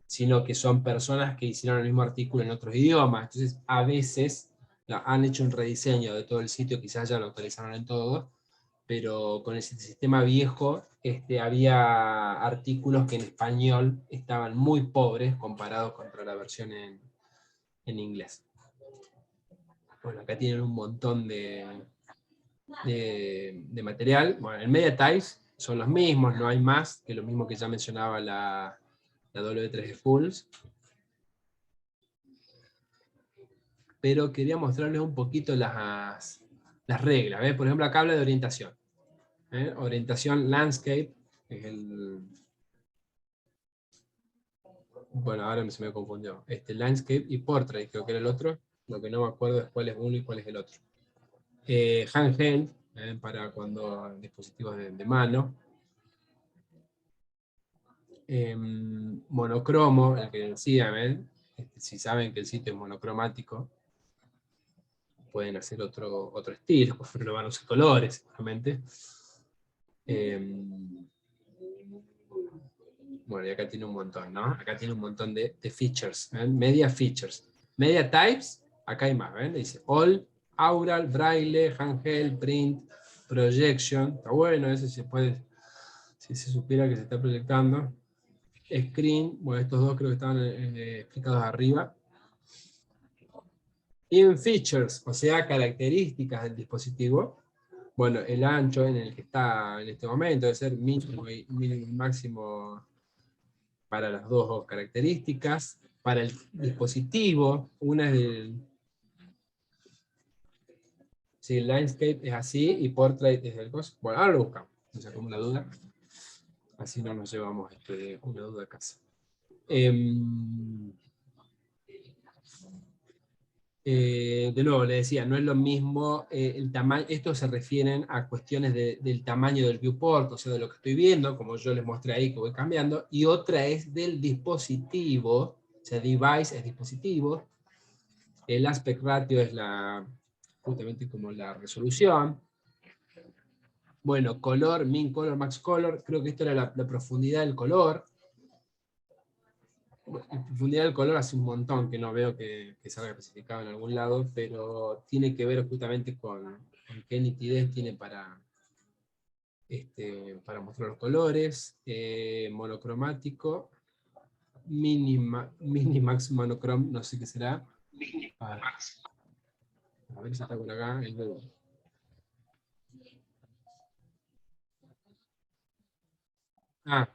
sino que son personas que hicieron el mismo artículo en otros idiomas. Entonces, a veces han hecho un rediseño de todo el sitio, quizás ya lo actualizaron en todo, pero con el sistema viejo había artículos que en español estaban muy pobres comparados contra la versión en inglés. Bueno, acá tienen un montón de material. Bueno, en Media Types son los mismos, no hay más que lo mismo que ya mencionaba la W3 Schools. Pero quería mostrarles un poquito las reglas. ¿Ves? Por ejemplo, acá habla de orientación. Orientación landscape, es el... Bueno, ahora se me confundió. Landscape y portrait, creo que era el otro. Lo que no me acuerdo es cuál es uno y cuál es el otro. Handheld, para cuando dispositivos de mano. Monocromo, el que decía, si saben que el sitio es monocromático, pueden hacer otro estilo, porque no van a usar colores, seguramente. Bueno, y acá tiene un montón, ¿no? Acá tiene un montón de features, media features. Media types, acá hay más, ¿ven? Dice all, aural, braille, handheld, print, projection. Está bueno, ese se puede, si se supiera que se está proyectando. Screen, bueno, estos dos creo que estaban explicados arriba. In features, o sea, características del dispositivo. Bueno, el ancho en el que está en este momento debe ser mínimo y máximo para las dos características. Para el dispositivo, una es el... Sí, el landscape es así y portrait es el coso. Bueno, ahora lo buscamos, no sacamos una duda. Así no nos llevamos una duda a casa. De nuevo, le decía, no es lo mismo el tamaño, estos se refieren a cuestiones del tamaño del viewport, o sea, de lo que estoy viendo, como yo les mostré ahí que voy cambiando, y otra es del dispositivo, o sea, device es dispositivo, el aspect ratio es justamente como la resolución. Bueno, color, min color, max color, creo que esto era la profundidad del color. La profundidad del color hace un montón que no veo que salga especificado en algún lado, pero tiene que ver justamente con qué nitidez tiene para mostrar los colores. Monocromático, minimax monochrome, no sé qué será. A ver si está por acá.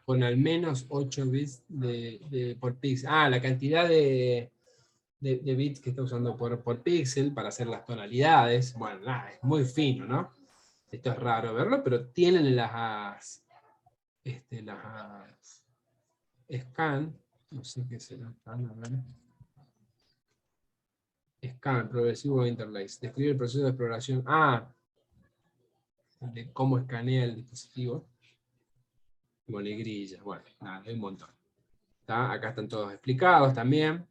Con al menos 8 bits por píxel. La cantidad de bits que está usando por píxel para hacer las tonalidades. Bueno, nada, es muy fino, ¿no? Esto es raro verlo, pero tienen las scan, no sé qué será, a ver. Scan, progresivo interlace. Describe el proceso de exploración. De cómo escanea el dispositivo. Boligrillas, bueno, nada, hay un montón. ¿Está? Acá están todos explicados también.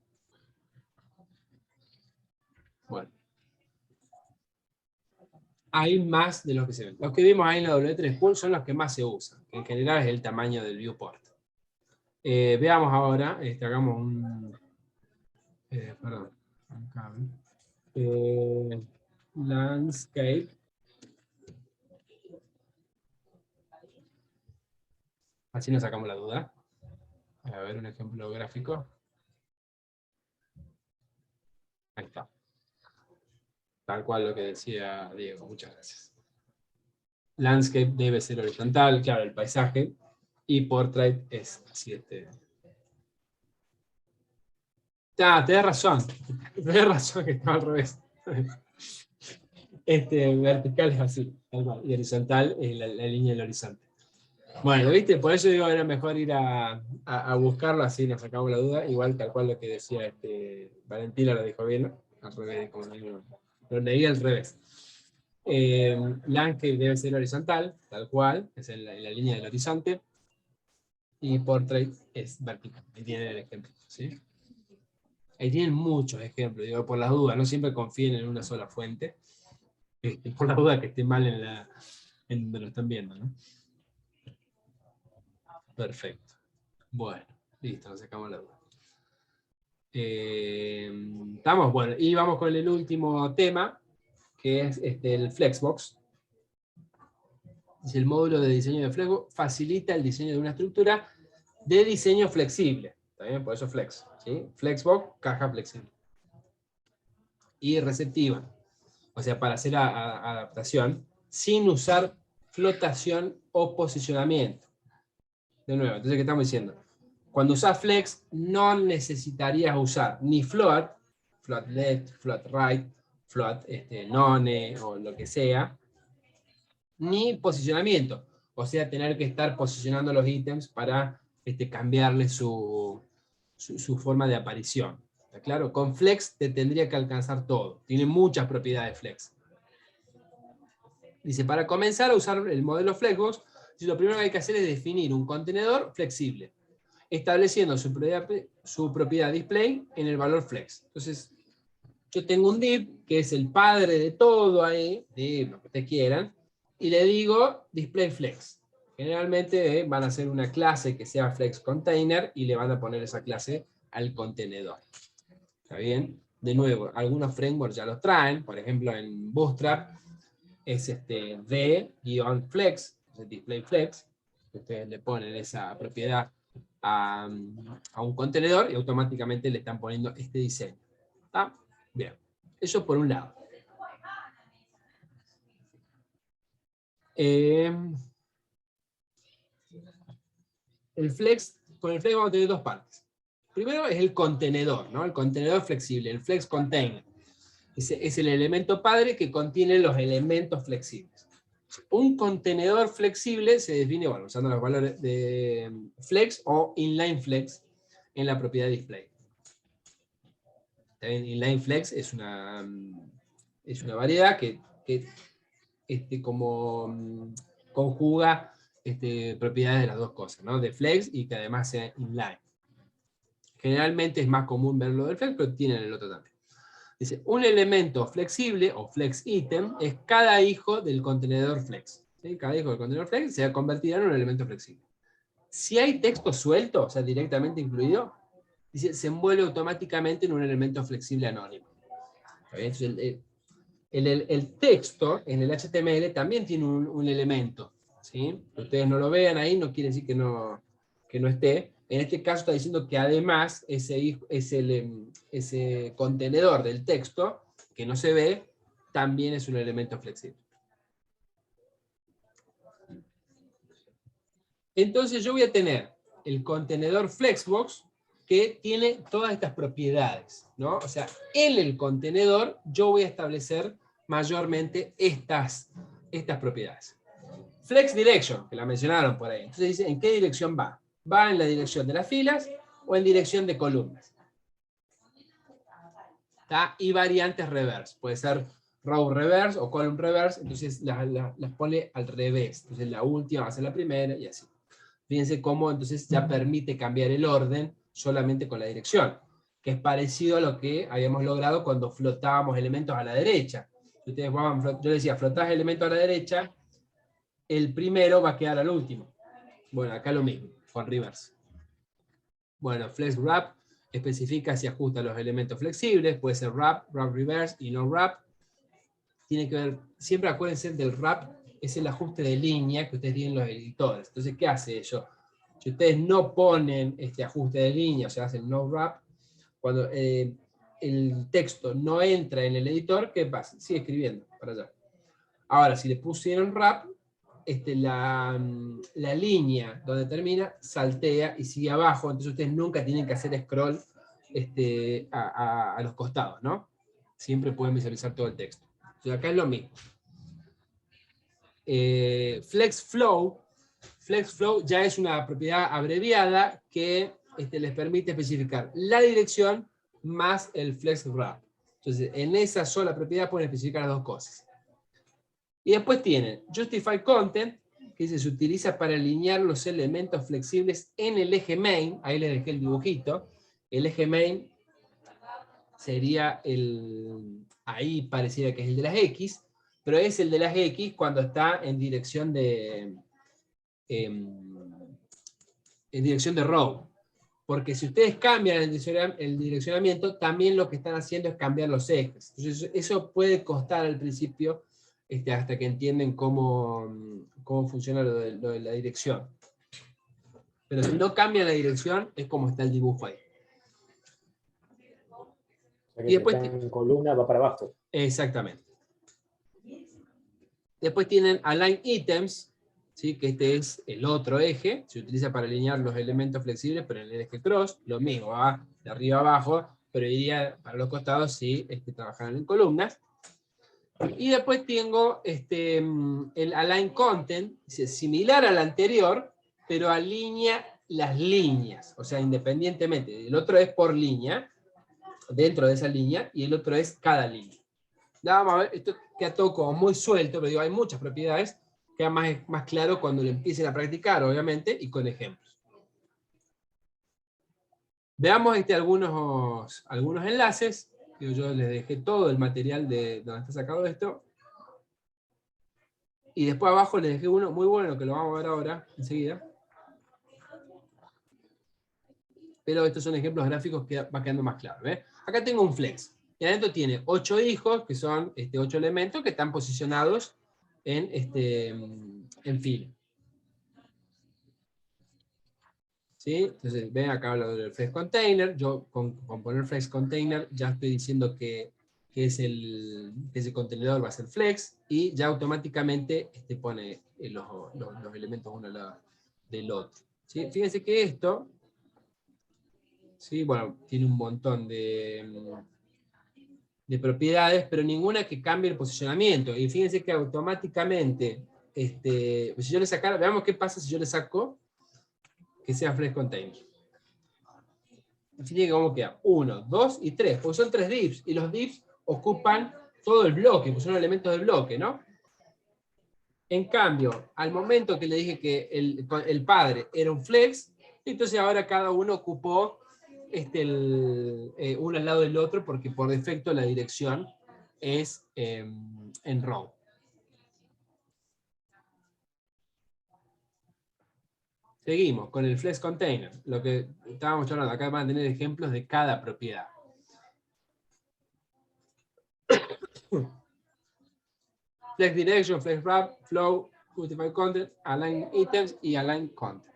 Bueno. Hay más de los que se ven. Los que vimos ahí en la W3 School son los que más se usan, que en general es el tamaño del viewport. Veamos ahora, hagamos un... perdón. Acá, landscape. Así nos sacamos la duda. A ver, un ejemplo gráfico. Ahí está. Tal cual lo que decía Diego, muchas gracias. Landscape debe ser horizontal, claro, el paisaje, y portrait es así. Tenés razón que está al revés. Vertical es así, y horizontal es la línea del horizonte. Bueno, ¿viste? Por eso digo que era mejor ir a buscarlo, así nos sacamos la duda. Igual tal cual lo que decía Valentina lo dijo bien, ¿no? Al revés, como digo, lo leí al revés. Landscape debe ser horizontal, tal cual, es en la línea del horizonte. Y Portrait es vertical. Ahí tienen el ejemplo, ¿sí? Ahí tienen muchos ejemplos, digo, por las dudas, no siempre confíen en una sola fuente, por la duda que esté mal en donde lo están viendo, ¿no? Perfecto. Bueno, listo, nos sacamos la duda. Estamos, bueno, y vamos con el último tema, que es el Flexbox. El módulo de diseño de Flexbox facilita el diseño de una estructura de diseño flexible. ¿Está bien? Por eso Flex. ¿Sí? Flexbox, caja flexible. Y receptiva. O sea, para hacer adaptación sin usar flotación o posicionamiento. De nuevo, entonces, ¿qué estamos diciendo? Cuando usas Flex, no necesitarías usar ni float left, float right, float none o lo que sea, ni posicionamiento. O sea, tener que estar posicionando los ítems para cambiarle su forma de aparición. ¿Está claro? Con Flex te tendría que alcanzar todo. Tiene muchas propiedades Flex. Dice, para comenzar a usar el modelo Flexbox, lo primero que hay que hacer es definir un contenedor flexible, estableciendo su propiedad display en el valor flex. Entonces, yo tengo un div que es el padre de todo ahí, de lo que ustedes quieran, y le digo display flex. Generalmente van a hacer una clase que sea flex container y le van a poner esa clase al contenedor. ¿Está bien? De nuevo, algunos frameworks ya los traen, por ejemplo en Bootstrap es d-flex, display flex, ustedes le ponen esa propiedad a un contenedor y automáticamente le están poniendo este diseño. ¿Está? Bien, eso por un lado. Con el flex vamos a tener dos partes. Primero es el contenedor, ¿no? El contenedor flexible, el flex container. Es el elemento padre que contiene los elementos flexibles. Un contenedor flexible se define, bueno, usando los valores de flex o inline flex en la propiedad display. También inline flex es una variedad que como conjuga propiedades de las dos cosas, ¿no? De flex y que además sea inline. Generalmente es más común verlo del flex, pero tienen el otro también. Dice, un elemento flexible o flex item es cada hijo del contenedor flex. ¿Sí? Cada hijo del contenedor flex se convertirá en un elemento flexible. Si hay texto suelto, o sea, directamente incluido, dice, se envuelve automáticamente en un elemento flexible anónimo. Entonces, el texto en el HTML también tiene un elemento. ¿Sí? Ustedes no lo vean ahí, no quiere decir que no esté. En este caso está diciendo que además ese contenedor del texto, que no se ve, también es un elemento flexible. Entonces yo voy a tener el contenedor Flexbox que tiene todas estas propiedades, ¿no? O sea, en el contenedor yo voy a establecer mayormente estas propiedades. Flex Direction, que la mencionaron por ahí. Entonces dice, ¿en qué dirección va? ¿Va en la dirección de las filas o en dirección de columnas? ¿Está? Y variantes reverse. Puede ser row reverse o column reverse, entonces las pone al revés. Entonces la última va a ser la primera y así. Fíjense cómo entonces ya permite cambiar el orden solamente con la dirección, que es parecido a lo que habíamos logrado cuando flotábamos elementos a la derecha. Ustedes yo decía, flotás elementos a la derecha, el primero va a quedar al último. Bueno, acá lo mismo, con reverse. Bueno, flex wrap especifica si ajusta los elementos flexibles, puede ser wrap, wrap reverse y no wrap. Tiene que ver, siempre acuérdense del wrap, es el ajuste de línea que ustedes tienen los editores. Entonces, ¿qué hace ello? Si ustedes no ponen este ajuste de línea, o sea, hacen no wrap, cuando el texto no entra en el editor, ¿qué pasa? Sigue escribiendo para allá. Ahora, si le pusieron wrap, la línea donde termina saltea y sigue abajo, entonces ustedes nunca tienen que hacer scroll a los costados, ¿no? Siempre pueden visualizar todo el texto. Entonces acá es lo mismo. Flex Flow FlexFlow ya es una propiedad abreviada que les permite especificar la dirección más el FlexWrap. Entonces, en esa sola propiedad pueden especificar las dos cosas. Y después tienen Justify Content, que se utiliza para alinear los elementos flexibles en el eje main. Ahí les dejé el dibujito. El eje main sería ahí pareciera que es el de las X, pero es el de las X cuando está en dirección de row. Porque si ustedes cambian el direccionamiento, también lo que están haciendo es cambiar los ejes. Entonces eso puede costar al principio, hasta que entienden cómo funciona lo de la dirección. Pero si no cambian la dirección, es como está el dibujo ahí. O sea que Y después si está en columna va para abajo. Exactamente. Después tienen Align Items, ¿sí? Que este es el otro eje. Se utiliza para alinear los elementos flexibles, pero en el eje cross, lo mismo, va de arriba a abajo, pero iría para los costados si trabajaran en columnas. Y después tengo el Align Content, similar al anterior, pero alinea las líneas, o sea, independientemente. El otro es por línea, dentro de esa línea, y el otro es cada línea. Ya vamos a ver, esto queda todo como muy suelto, pero digo, hay muchas propiedades, queda más claro cuando lo empiecen a practicar, obviamente, y con ejemplos. Veamos algunos enlaces. Yo les dejé todo el material de donde está sacado esto. Y después abajo les dejé uno muy bueno, que lo vamos a ver ahora, enseguida. Pero estos son ejemplos gráficos que va quedando más claro. ¿Ve? Acá tengo un flex. Y adentro tiene 8 hijos, que son 8 elementos que están posicionados en fila. ¿Sí? Entonces, ven acá hablo del flex container. Yo con poner flex container ya estoy diciendo que ese contenedor va a ser flex, y ya automáticamente pone los elementos uno al lado del otro. ¿Sí? Fíjense que esto, ¿sí? Bueno, tiene un montón de propiedades, pero ninguna que cambie el posicionamiento. Y fíjense que automáticamente, si yo le sacara, veamos qué pasa si yo le saco que sea flex container. Fíjense cómo queda. 1, 2 y 3, porque son 3 divs, y los divs ocupan todo el bloque, pues son elementos del bloque, ¿no? En cambio, al momento que le dije que el padre era un flex, entonces ahora cada uno ocupó uno al lado del otro, porque por defecto la dirección es en row. Seguimos con el flex container, lo que estábamos hablando. Acá van a tener ejemplos de cada propiedad. Flex direction, flex wrap, flow, justify content, align items y align content.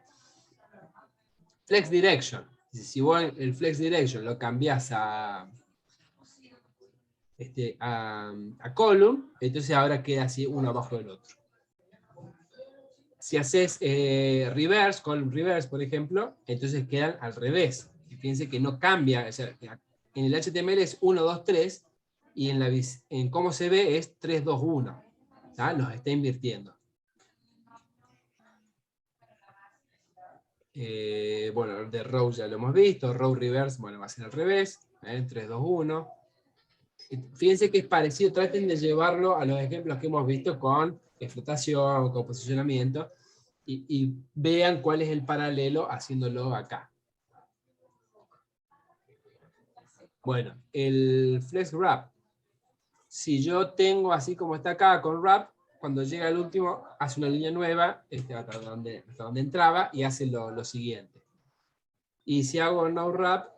Flex direction. Si vos el flex direction lo cambiás a column, entonces ahora queda así uno abajo del otro. Si haces reverse, column reverse, por ejemplo, entonces quedan al revés. Y fíjense que no cambia, o sea, en el HTML es 1, 2, 3, y en cómo se ve es 3, 2, 1. ¿Tá? Los está invirtiendo. Bueno, de row ya lo hemos visto, row reverse, bueno, va a ser al revés, 3, 2, 1. Fíjense que es parecido, traten de llevarlo a los ejemplos que hemos visto con explotación, con posicionamiento, y vean cuál es el paralelo haciéndolo acá. Bueno, el flex wrap. Si yo tengo así como está acá con wrap, cuando llega el último, hace una línea nueva, hasta donde entraba, y hace lo siguiente. Y si hago no wrap,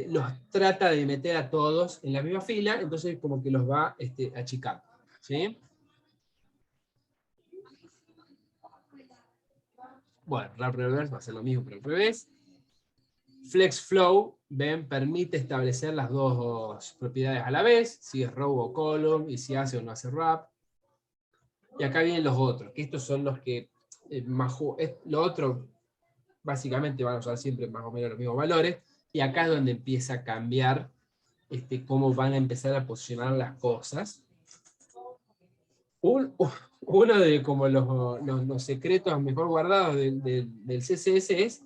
los trata de meter a todos en la misma fila, entonces como que los va achicando. ¿Sí? Bueno, wrap reverse va a ser lo mismo, pero al revés. Flex flow, ven, permite establecer las dos propiedades a la vez, si es row o column, y si hace o no hace wrap. Y acá vienen los otros, que estos son los que lo otro básicamente van a usar siempre más o menos los mismos valores, y acá es donde empieza a cambiar cómo van a empezar a posicionar las cosas. uno de como los secretos mejor guardados del CSS es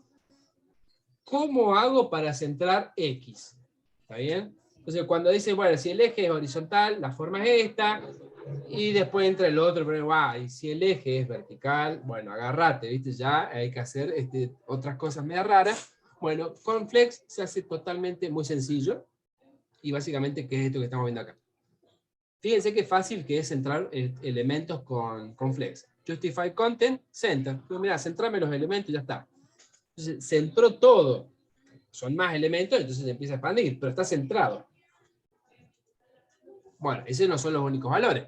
¿cómo hago para centrar X? ¿Está bien? Entonces cuando dice, bueno, si el eje es horizontal, la forma es esta, y después entra el otro, pero y si el eje es vertical, bueno, agárrate, ¿viste? Ya hay que hacer otras cosas medio raras. Bueno, con Flex se hace totalmente muy sencillo, y básicamente, ¿qué es esto que estamos viendo acá? Fíjense qué fácil que es centrar elementos con Flex. Justify Content, Center. Mira, centrame los elementos y ya está. Entonces, centró todo. Son más elementos, entonces se empieza a expandir, pero está centrado. Bueno, esos no son los únicos valores.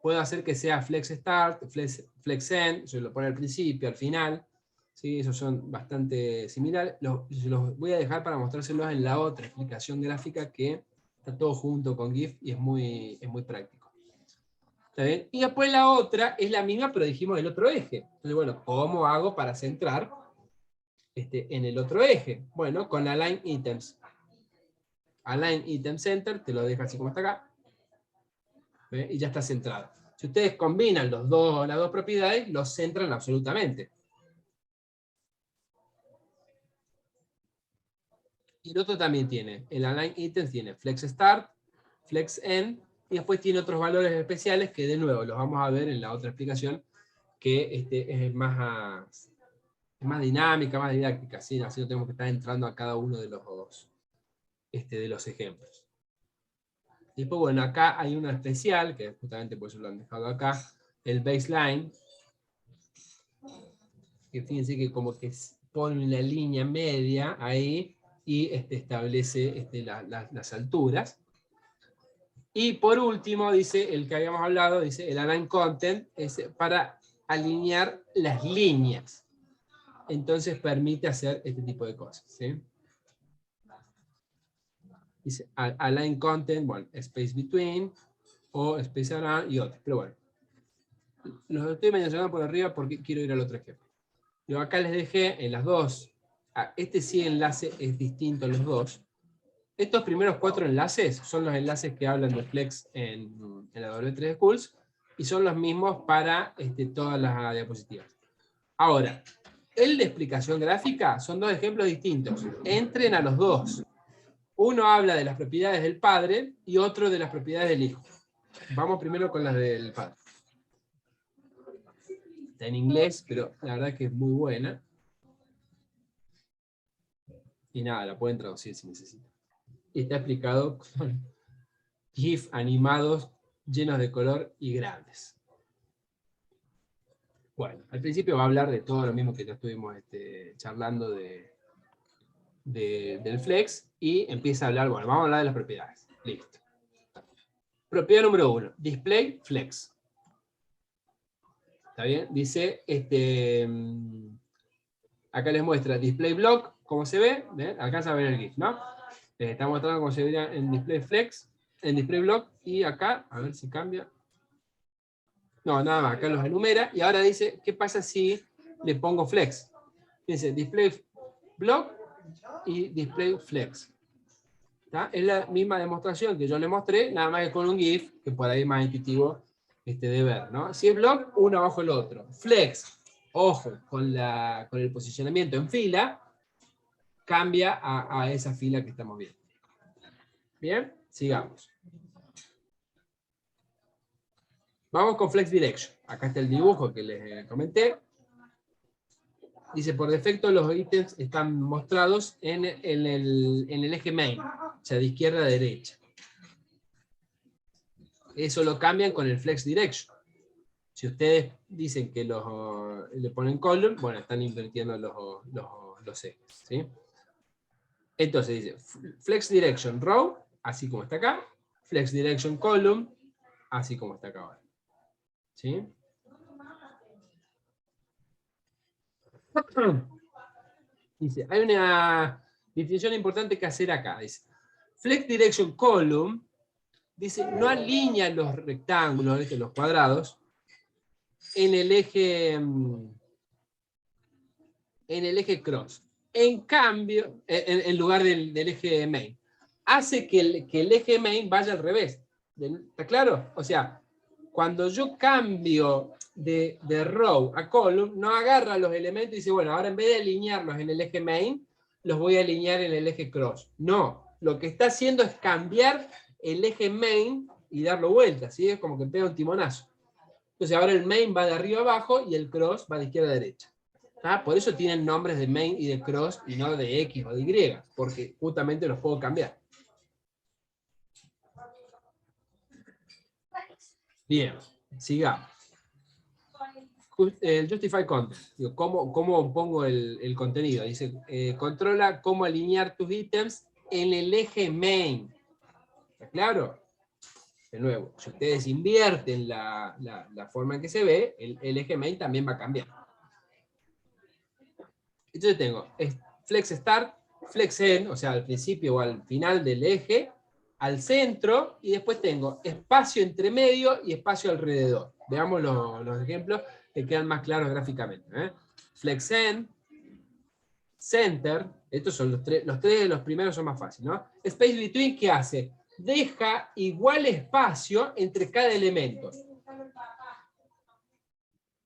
Puedo hacer que sea Flex Start, Flex End, yo lo pongo al principio, al final. ¿Sí? Esos son bastante similares. Los voy a dejar para mostrárselos en la otra explicación gráfica que está todo junto con GIF y es muy práctico. ¿Está bien? Y después la otra es la misma, pero dijimos el otro eje. Entonces, bueno, ¿cómo hago para centrar en el otro eje? Bueno, con Align Items. Align Item Center, te lo deja así como está acá. ¿Ve? Y ya está centrado. Si ustedes combinan las dos propiedades, los centran absolutamente. Y el otro también tiene, el Align Items tiene Flex Start, Flex End, y después tiene otros valores especiales que de nuevo los vamos a ver en la otra explicación, que es más dinámica, más didáctica, ¿sí? Así no tenemos que estar entrando a cada uno de los ejemplos. Y después, bueno, acá hay uno especial, que justamente por eso lo han dejado acá, el baseline, que fíjense que como que pone una línea media ahí, y establece las alturas. Y por último, dice, el que habíamos hablado, dice el Align Content, es para alinear las líneas. Entonces permite hacer este tipo de cosas, ¿sí? Dice Align Content, bueno, Space Between, o Space Around, y otros. Pero bueno, los estoy mencionando por arriba porque quiero ir al otro ejemplo. Yo acá les dejé en las dos, este sí enlace es distinto a los dos. Estos primeros 4 enlaces son los enlaces que hablan de Flex en la W3 Schools, y son los mismos para todas las diapositivas. Ahora, el de explicación gráfica son dos ejemplos distintos. Entren a los dos. Uno habla de las propiedades del padre y otro de las propiedades del hijo. Vamos primero con las del padre. Está en inglés, pero la verdad que es muy buena. Y nada, la pueden traducir si necesitan. Y está explicado con GIF animados llenos de color y grandes. Bueno, al principio va a hablar de todo lo mismo que ya estuvimos charlando del Flex, y empieza a hablar, bueno, vamos a hablar de las propiedades. Listo. Propiedad número 1, Display Flex. ¿Está bien? Dice, acá les muestra Display Block, cómo se ve, ¿ven? Alcanza a ver el GIF, ¿no? Les está mostrando cómo se vería en Display Flex, en Display Block, y acá, a ver si cambia. No, nada más, acá los enumera, y ahora dice, ¿qué pasa si le pongo Flex? Dice Display Block y Display Flex. ¿Está? Es la misma demostración que yo le mostré, nada más que con un GIF, que por ahí es más intuitivo de ver, ¿no? Si es Block, uno abajo el otro. Flex, ojo, con el posicionamiento en fila, cambia a esa fila que estamos viendo. Bien, sigamos. Vamos con Flex Direction. Acá está el dibujo que les comenté. Dice, por defecto los ítems están mostrados en el eje main, o sea, de izquierda a derecha. Eso lo cambian con el Flex Direction. Si ustedes dicen que le ponen column, bueno, están invirtiendo los ejes, ¿sí? Entonces dice, Flex Direction Row, así como está acá. Flex Direction Column, así como está acá ahora. ¿Sí? Dice, hay una distinción importante que hacer acá. Dice, Flex Direction Column, dice, no alinea los rectángulos, los cuadrados, en el eje cross. En cambio, en lugar del eje main. Hace que el eje main vaya al revés. ¿Está claro? O sea, cuando yo cambio de row a column, no agarra los elementos y dice, bueno, ahora en vez de alinearlos en el eje main, los voy a alinear en el eje cross. No, lo que está haciendo es cambiar el eje main y darlo vuelta, ¿sí? Es como que pega un timonazo. Entonces ahora el main va de arriba a abajo y el cross va de izquierda a derecha. ¿Ah? Por eso tienen nombres de main y de cross y no de X o de Y, porque justamente los puedo cambiar. Bien, sigamos. El justify content. Digo, ¿cómo pongo el contenido? Dice, controla cómo alinear tus ítems en el eje main. ¿Está claro? De nuevo, si ustedes invierten la forma en que se ve, el eje main también va a cambiar. Entonces tengo flex start, flex end, o sea, al principio o al final del eje, al centro, y después tengo espacio entre medio y espacio alrededor. Veamos los ejemplos que quedan más claros gráficamente. Flex end, center, estos son los tres de los primeros son más fáciles, ¿no? Space between, ¿qué hace? Deja igual espacio entre cada elemento.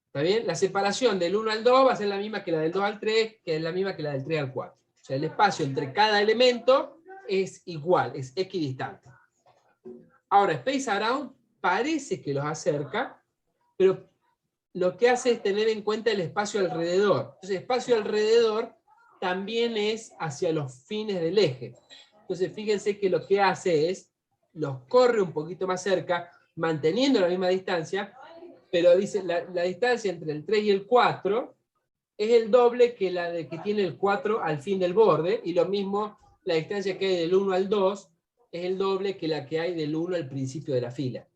¿Está bien? La separación del 1 al 2 va a ser la misma que la del 2 al 3, que es la misma que la del 3 al 4. O sea, el espacio entre cada elemento es igual, es equidistante. Ahora, Space Around parece que los acerca, pero lo que hace es tener en cuenta el espacio alrededor. Entonces, espacio alrededor también es hacia los fines del eje. Entonces, fíjense que lo que hace es, los corre un poquito más cerca, manteniendo la misma distancia, pero dice, la distancia entre el 3 y el 4 es el doble que la de que tiene el 4 al fin del borde, y lo mismo, la distancia que hay del 1 al 2 es el doble que la que hay del 1 al principio de la fila.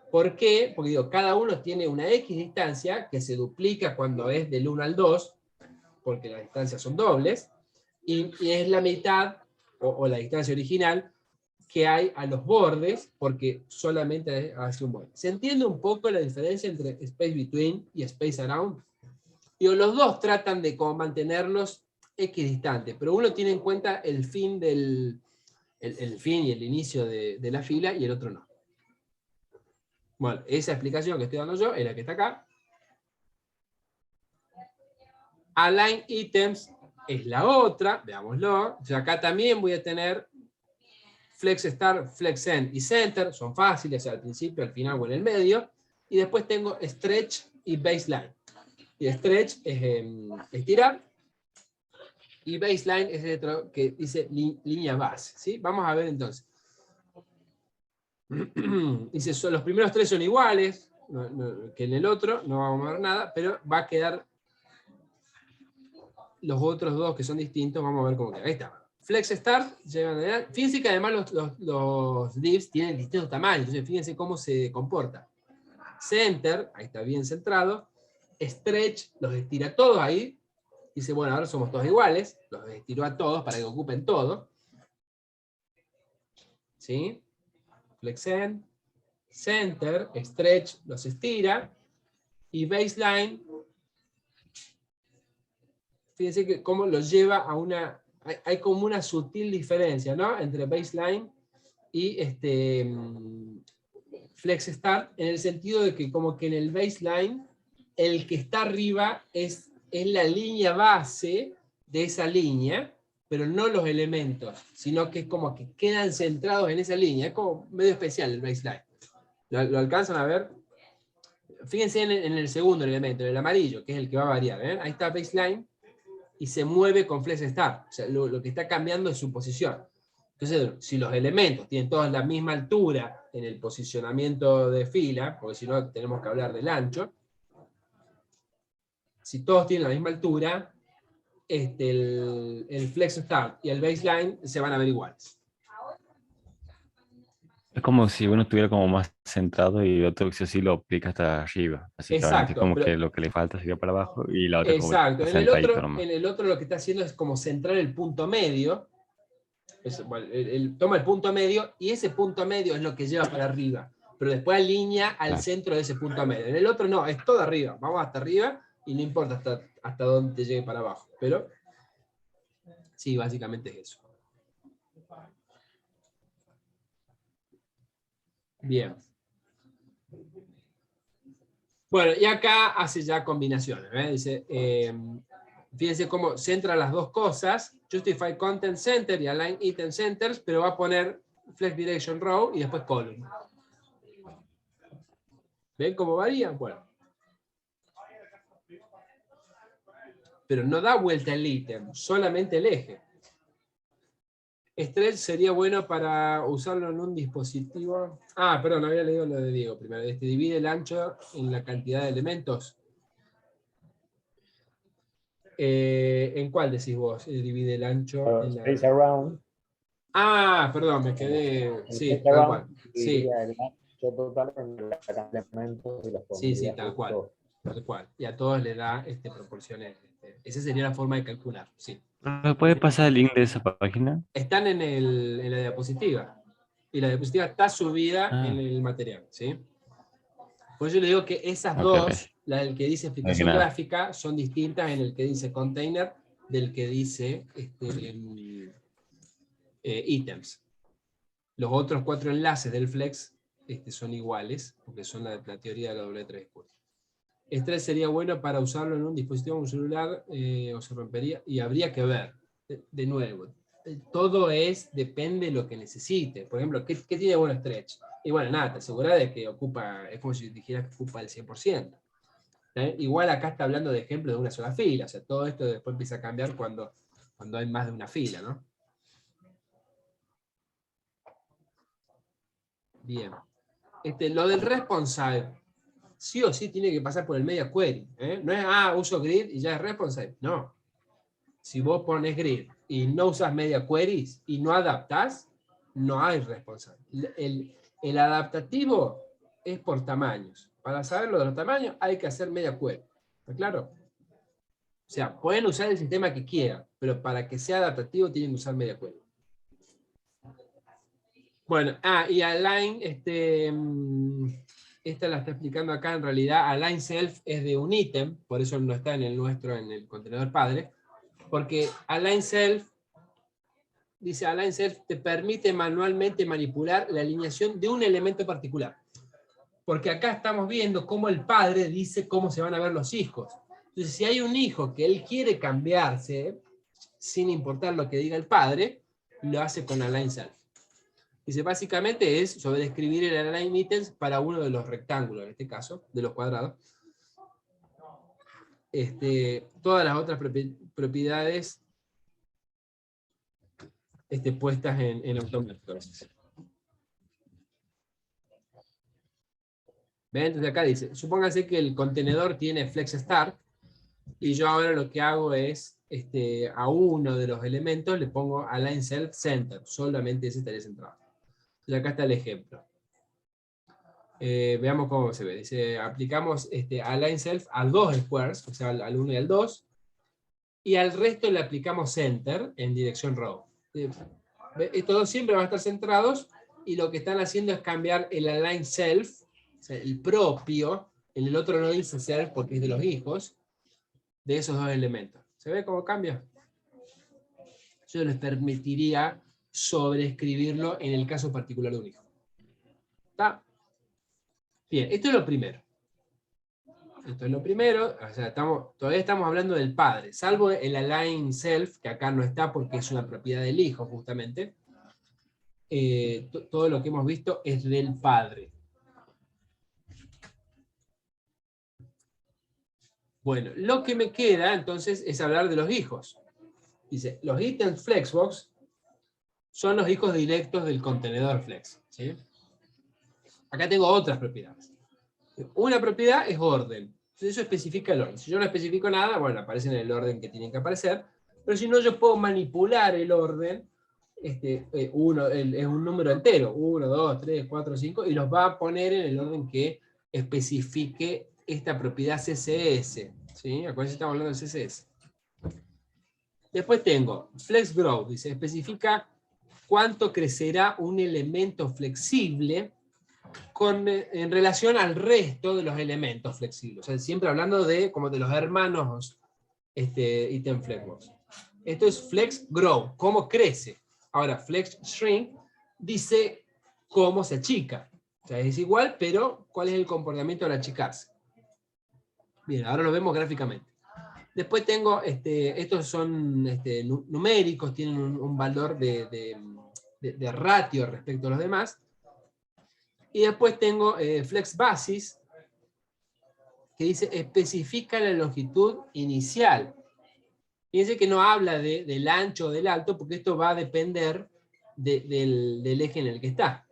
¿Por qué? Porque digo, cada uno tiene una X distancia que se duplica cuando es del 1 al 2, porque las distancias son dobles, y es la mitad, o la distancia original, que hay a los bordes, porque solamente hace un borde. ¿Se entiende un poco la diferencia entre Space Between y Space Around? Digo, los dos tratan de como mantenerlos equidistantes, pero uno tiene en cuenta el fin, el fin y el inicio de la fila, y el otro no. Bueno, esa explicación que estoy dando yo es la que está acá. Align Items es la otra, veámoslo. O sea, acá también voy a tener Flex Start, Flex End y Center, son fáciles, al principio, al final o en el medio. Y después tengo Stretch y Baseline. Y Stretch es estirar, y Baseline es el otro que dice línea base. ¿Sí? Vamos a ver entonces. Dice, los primeros tres son iguales que en el otro, no vamos a ver nada, pero va a quedar los otros dos que son distintos, vamos a ver cómo queda. Ahí está. Flex Start, fíjense que además los divs tienen distintos tamaños, entonces fíjense cómo se comporta. Center, ahí está bien centrado. Stretch, los estira todos ahí. Dice, bueno, ahora somos todos iguales, los estiró a todos para que ocupen todo. ¿Sí? Flex End, Center, Stretch, los estira. Y Baseline, fíjense que cómo los lleva a una... Hay como una sutil diferencia, ¿no? Entre Baseline y Flex Start, en el sentido de que como que en el Baseline, el que está arriba es la línea base de esa línea, pero no los elementos, sino que es como que quedan centrados en esa línea. Es como medio especial el Baseline. ¿Lo alcanzan a ver? Fíjense en el segundo elemento, en el amarillo, que es el que va a variar. Ahí está Baseline, y se mueve con Flex Start. O sea, lo que está cambiando es su posición. Entonces, si los elementos tienen todos la misma altura en el posicionamiento de fila, porque si no tenemos que hablar del ancho, si todos tienen la misma altura, el Flex Start y el Baseline se van a ver iguales. Es como si uno estuviera como más centrado y el otro que sí o sí lo aplica hasta arriba. Básicamente, Exacto, como pero que lo que le falta sería para abajo y la otra como exacto. está centradito nomás. En el otro lo que está haciendo es como centrar el punto medio. Bueno, toma el punto medio y ese punto medio es lo que lleva para arriba. Pero después alinea al centro de ese punto medio. En el otro no, es todo arriba. Vamos hasta arriba y no importa hasta dónde te llegue para abajo. Pero sí, básicamente es eso. Bien. Bueno, y acá hace ya combinaciones. Dice, fíjense cómo centra las dos cosas, Justify Content Center y Align Item Centers, pero va a poner Flex Direction Row y después Column. ¿Ven cómo varía? Bueno. Pero no da vuelta el ítem, solamente el eje. Stretch sería bueno para usarlo en un dispositivo. Ah, perdón, había leído lo de Diego primero. Divide el ancho en la cantidad de elementos. ¿En cuál decís vos? Divide el ancho en la... Space Around. Ah, perdón, me quedé... El Sí, Space tal Around cual. Sí, dividía el ancho total en la cantidad de elementos y los sí, pondría tal cual. justo. Tal cual. Y a todos le da proporciones. Esa sería la forma de calcular, sí. ¿Me puede pasar el link de esa página? Están en la diapositiva. Y la diapositiva está subida en Ah, el material, ¿sí? Por eso le digo que esas ok, ok. dos, la del que dice No hay que explicación nada. gráfica, son distintas en el que dice container del que dice ítems. Los otros 4 enlaces del flex son iguales, porque son la teoría de la doble discurso. Stretch sería bueno para usarlo en un dispositivo, un celular, o se rompería, y habría que ver, de nuevo, todo depende de lo que necesite. Por ejemplo, ¿qué tiene bueno Stretch? Y bueno, nada, te aseguras de que ocupa, es como si dijeras que ocupa el 100%. Igual acá está hablando de ejemplo de una sola fila, o sea, todo esto después empieza a cambiar cuando hay más de una fila, ¿no? Bien. Lo del responsive, sí o sí tiene que pasar por el media query. No es, uso grid y ya es responsive. No. Si vos pones grid y no usas media queries y no adaptás, no hay responsive. El adaptativo es por tamaños. Para saber lo de los tamaños hay que hacer media query. ¿Está claro? O sea, pueden usar el sistema que quieran, pero para que sea adaptativo tienen que usar media query. Bueno, y Align, esta la está explicando acá, en realidad Align Self es de un ítem, por eso no está en el nuestro, en el contenedor padre, porque Align Self, dice Align Self te permite manualmente manipular la alineación de un elemento particular. Porque acá estamos viendo cómo el padre dice cómo se van a ver los hijos. Entonces, si hay un hijo que él quiere cambiarse, sin importar lo que diga el padre, lo hace con Align Self. Dice, básicamente es sobreescribir el align items para uno de los rectángulos, en este caso, de los cuadrados. Todas las otras propiedades puestas en automático. ¿Ven? Entonces acá dice, supóngase que el contenedor tiene flex start, y yo ahora lo que hago es, a uno de los elementos le pongo align self center, solamente ese estaría centrado. Entonces acá está el ejemplo. Veamos cómo se ve. Dice, aplicamos align self a 2 squares, o sea, al 1 y al 2, y al resto le aplicamos center en dirección row. Estos dos siempre van a estar centrados, y lo que están haciendo es cambiar el align self, o sea, el propio, en el otro no dice self porque es de los hijos, de esos dos elementos. ¿Se ve cómo cambia? Yo les permitiría sobreescribirlo en el caso particular de un hijo. ¿Está? Bien, esto es lo primero. Esto es lo primero, o sea, todavía estamos hablando del padre, salvo el align self, que acá no está porque es una propiedad del hijo, justamente. Todo lo que hemos visto es del padre. Bueno, lo que me queda entonces es hablar de los hijos. Dice, los ítems Flexbox son los hijos directos del contenedor Flex. ¿Sí? Acá tengo otras propiedades. Una propiedad es orden. Eso especifica el orden. Si yo no especifico nada, bueno, aparecen en el orden que tienen que aparecer. Pero si no, yo puedo manipular el orden. Es un número entero. 1, 2, 3, 4, 5. Y los va a poner en el orden que especifique esta propiedad CSS. ¿Sí? Acuérdense, estamos hablando de CSS. Después tengo flex growth. Dice, especifica cuánto crecerá un elemento flexible en relación al resto de los elementos flexibles. O sea, siempre hablando como de los hermanos item flexbox. Esto es flex grow, cómo crece. Ahora, flex shrink dice cómo se achica. O sea, es igual, pero ¿cuál es el comportamiento al achicarse? Bien, ahora lo vemos gráficamente. Después tengo, estos son numéricos, tienen un valor de ratio respecto a los demás. Y después tengo flex basis, que dice especifica la longitud inicial. Fíjense que no habla del ancho o del alto, porque esto va a depender del eje en el que está.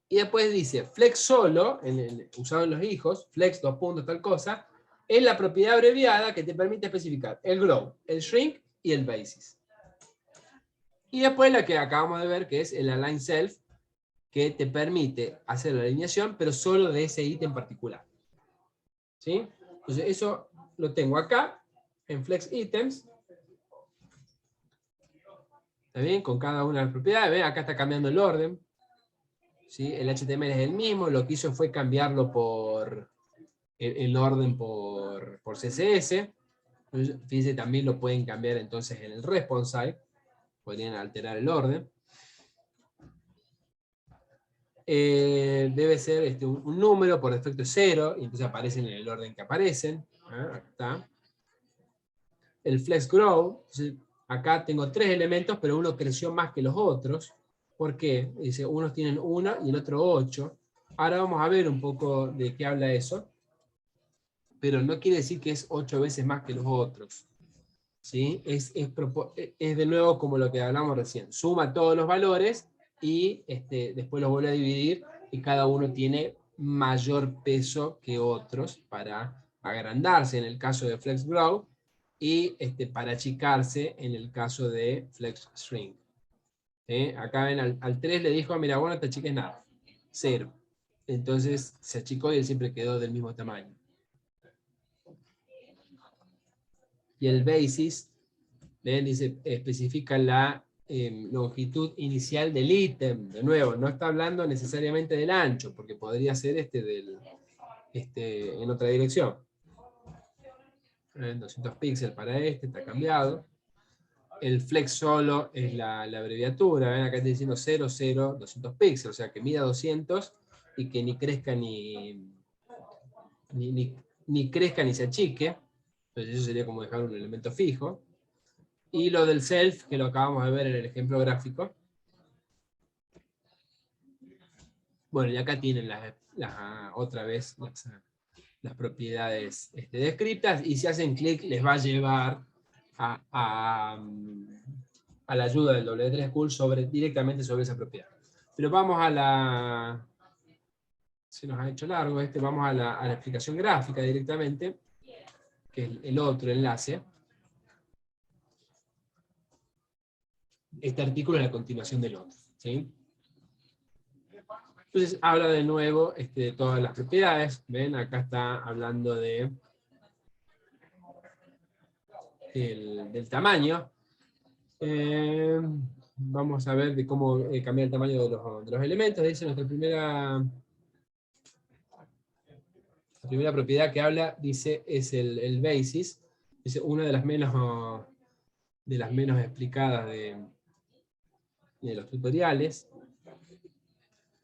Y después dice, flex solo, usado en los hijos, flex, dos puntos, tal cosa, es la propiedad abreviada que te permite especificar el grow, el shrink y el basis. Y después la que acabamos de ver, que es el align self, que te permite hacer la alineación, pero solo de ese ítem particular. ¿Sí? Entonces eso lo tengo acá, en flex items. ¿Está bien? Con cada una de las propiedades. ¿Ven? Acá está cambiando el orden. ¿Sí? El HTML es el mismo, lo que hizo fue cambiarlo por el orden por CSS. Entonces, fíjense, también lo pueden cambiar entonces en el responsive. Podrían alterar el orden. Debe ser un número, por defecto es 0, y entonces aparecen en el orden que aparecen. Acá está. El flex grow, acá tengo 3 elementos, pero uno creció más que los otros. ¿Por qué? Dice, unos tienen 1 y el otro 8. Ahora vamos a ver un poco de qué habla eso. Pero no quiere decir que es 8 veces más que los otros. ¿Sí? Es de nuevo como lo que hablamos recién. Suma todos los valores y después los vuelve a dividir y cada uno tiene mayor peso que otros para agrandarse en el caso de flex grow y para achicarse en el caso de flex shrink. Acá ven al 3 le dijo, mira, vos no te achiques nada, 0. Entonces se achicó y él siempre quedó del mismo tamaño. Y el basis, ¿ven? Dice, especifica la longitud inicial del ítem. De nuevo, no está hablando necesariamente del ancho, porque podría ser en otra dirección. 200 píxeles para está cambiado. El flex solo es la abreviatura. ¿Ven? Acá está diciendo 0, 0, 200 píxeles, o sea que mida 200 y que ni crezca ni crezca ni se achique. Entonces eso sería como dejar un elemento fijo. Y lo del self, que lo acabamos de ver en el ejemplo gráfico. Bueno, y acá tienen otra vez las propiedades descritas, y si hacen clic les va a llevar a la ayuda del W3 School directamente sobre esa propiedad. Pero vamos se nos ha hecho largo vamos a la explicación gráfica directamente, que es el otro enlace. Este artículo es la continuación del otro. ¿Sí? Entonces habla de nuevo de todas las propiedades. ¿Ven? Acá está hablando del tamaño. Vamos a ver de cómo cambiar el tamaño de los elementos. Dice nuestra primera propiedad que habla, dice, es el basis. Dice, una de las menos explicadas de los tutoriales.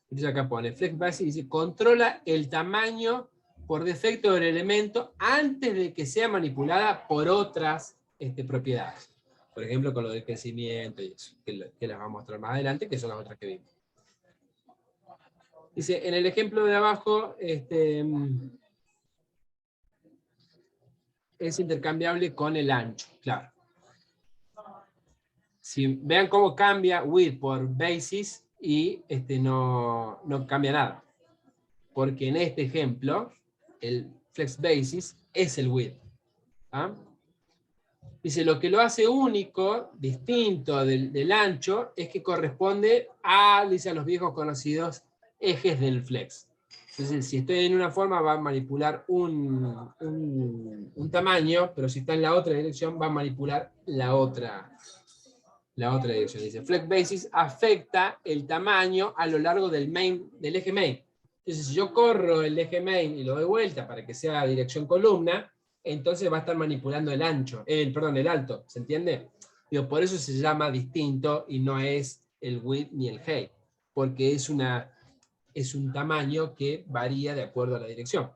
Entonces acá pone flex basis, dice, controla el tamaño por defecto del elemento antes de que sea manipulada por otras propiedades. Por ejemplo, con lo del crecimiento y eso, que les vamos a mostrar más adelante, que son las otras que vimos. Dice, en el ejemplo de abajo, es intercambiable con el ancho, claro. Si vean cómo cambia width por basis y no cambia nada. Porque en este ejemplo, el flex basis es el width. ¿Ah? Dice, lo que lo hace único, distinto del ancho, es que corresponde a los viejos conocidos ejes del flex. Entonces, si estoy en una forma, va a manipular un tamaño, pero si está en la otra dirección, va a manipular la otra dirección. Dice, flex basis afecta el tamaño a lo largo del eje main. Entonces, si yo corro el eje main y lo doy vuelta para que sea dirección columna, entonces va a estar manipulando el alto, ¿se entiende? Por eso se llama distinto y no es el width ni el height, porque es un tamaño que varía de acuerdo a la dirección.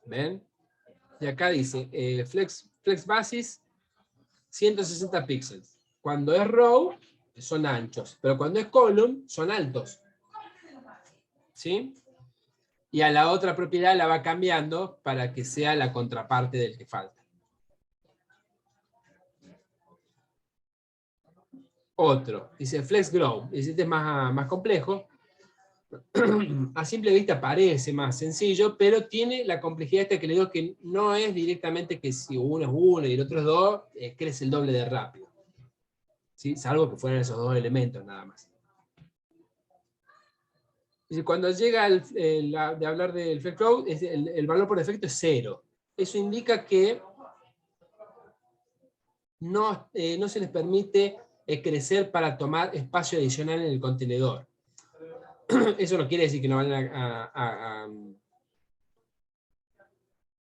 ¿Ven? Y acá dice, flex basis, 160 píxeles. Cuando es row, son anchos, pero cuando es column, son altos. ¿Sí? Y a la otra propiedad la va cambiando para que sea la contraparte del que falta. Otro, dice flex grow, este es más complejo. A simple vista parece más sencillo, pero tiene la complejidad esta que le digo que no es directamente que si uno es 1 y el otro es 2, crece el doble de rápido. ¿Sí? Salvo que fueran esos dos elementos nada más. Dice, cuando llega de hablar del flex grow, el valor por defecto es 0. Eso indica que no se les permite crecer para tomar espacio adicional en el contenedor. Eso no quiere decir que no van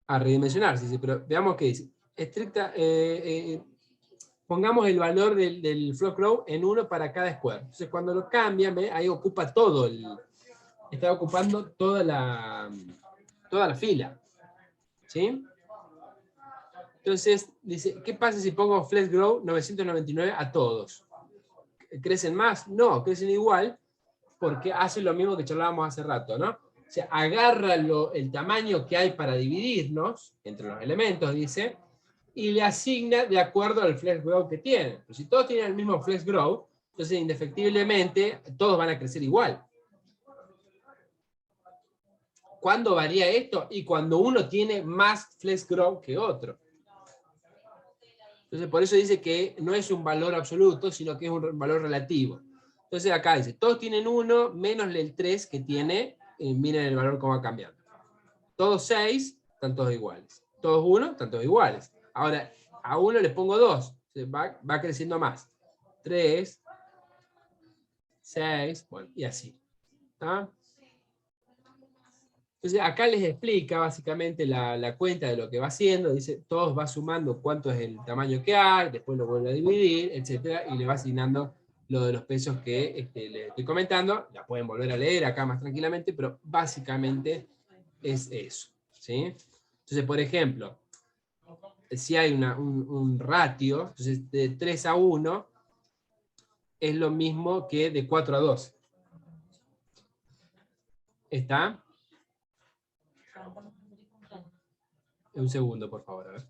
a redimensionarse, pero veamos qué dice. Pongamos el valor del float grow en 1 para cada square. Entonces cuando lo cambian, ¿ve? Ahí ocupa todo está ocupando toda la fila. ¿Sí? Entonces dice, ¿qué pasa si pongo flex grow 999 a todos? ¿Crecen más? No, crecen igual, porque hace lo mismo que charlábamos hace rato, ¿no? O sea, agarra el tamaño que hay para dividirnos entre los elementos, dice, y le asigna de acuerdo al flex grow que tienen. Pero si todos tienen el mismo flex grow, entonces indefectiblemente todos van a crecer igual. ¿Cuándo varía esto? Y cuando uno tiene más flex grow que otro. Entonces por eso dice que no es un valor absoluto, sino que es un valor relativo. Entonces acá dice, todos tienen 1 menos el 3 que tiene, miren el valor cómo va cambiando. Todos 6, están todos iguales. Todos 1, están todos iguales. Ahora, a 1 le pongo 2, va creciendo más. 3, 6, bueno, y así. ¿Está? Entonces acá les explica básicamente la cuenta de lo que va haciendo, dice, todos va sumando cuánto es el tamaño que hay, después lo vuelve a dividir, etc. Y le va asignando lo de los pesos que les estoy comentando, la pueden volver a leer acá más tranquilamente, pero básicamente es eso. ¿Sí? Entonces, por ejemplo, si hay un ratio, entonces de 3 a 1 es lo mismo que de 4 a 2. ¿Está? Un segundo, por favor, a ver.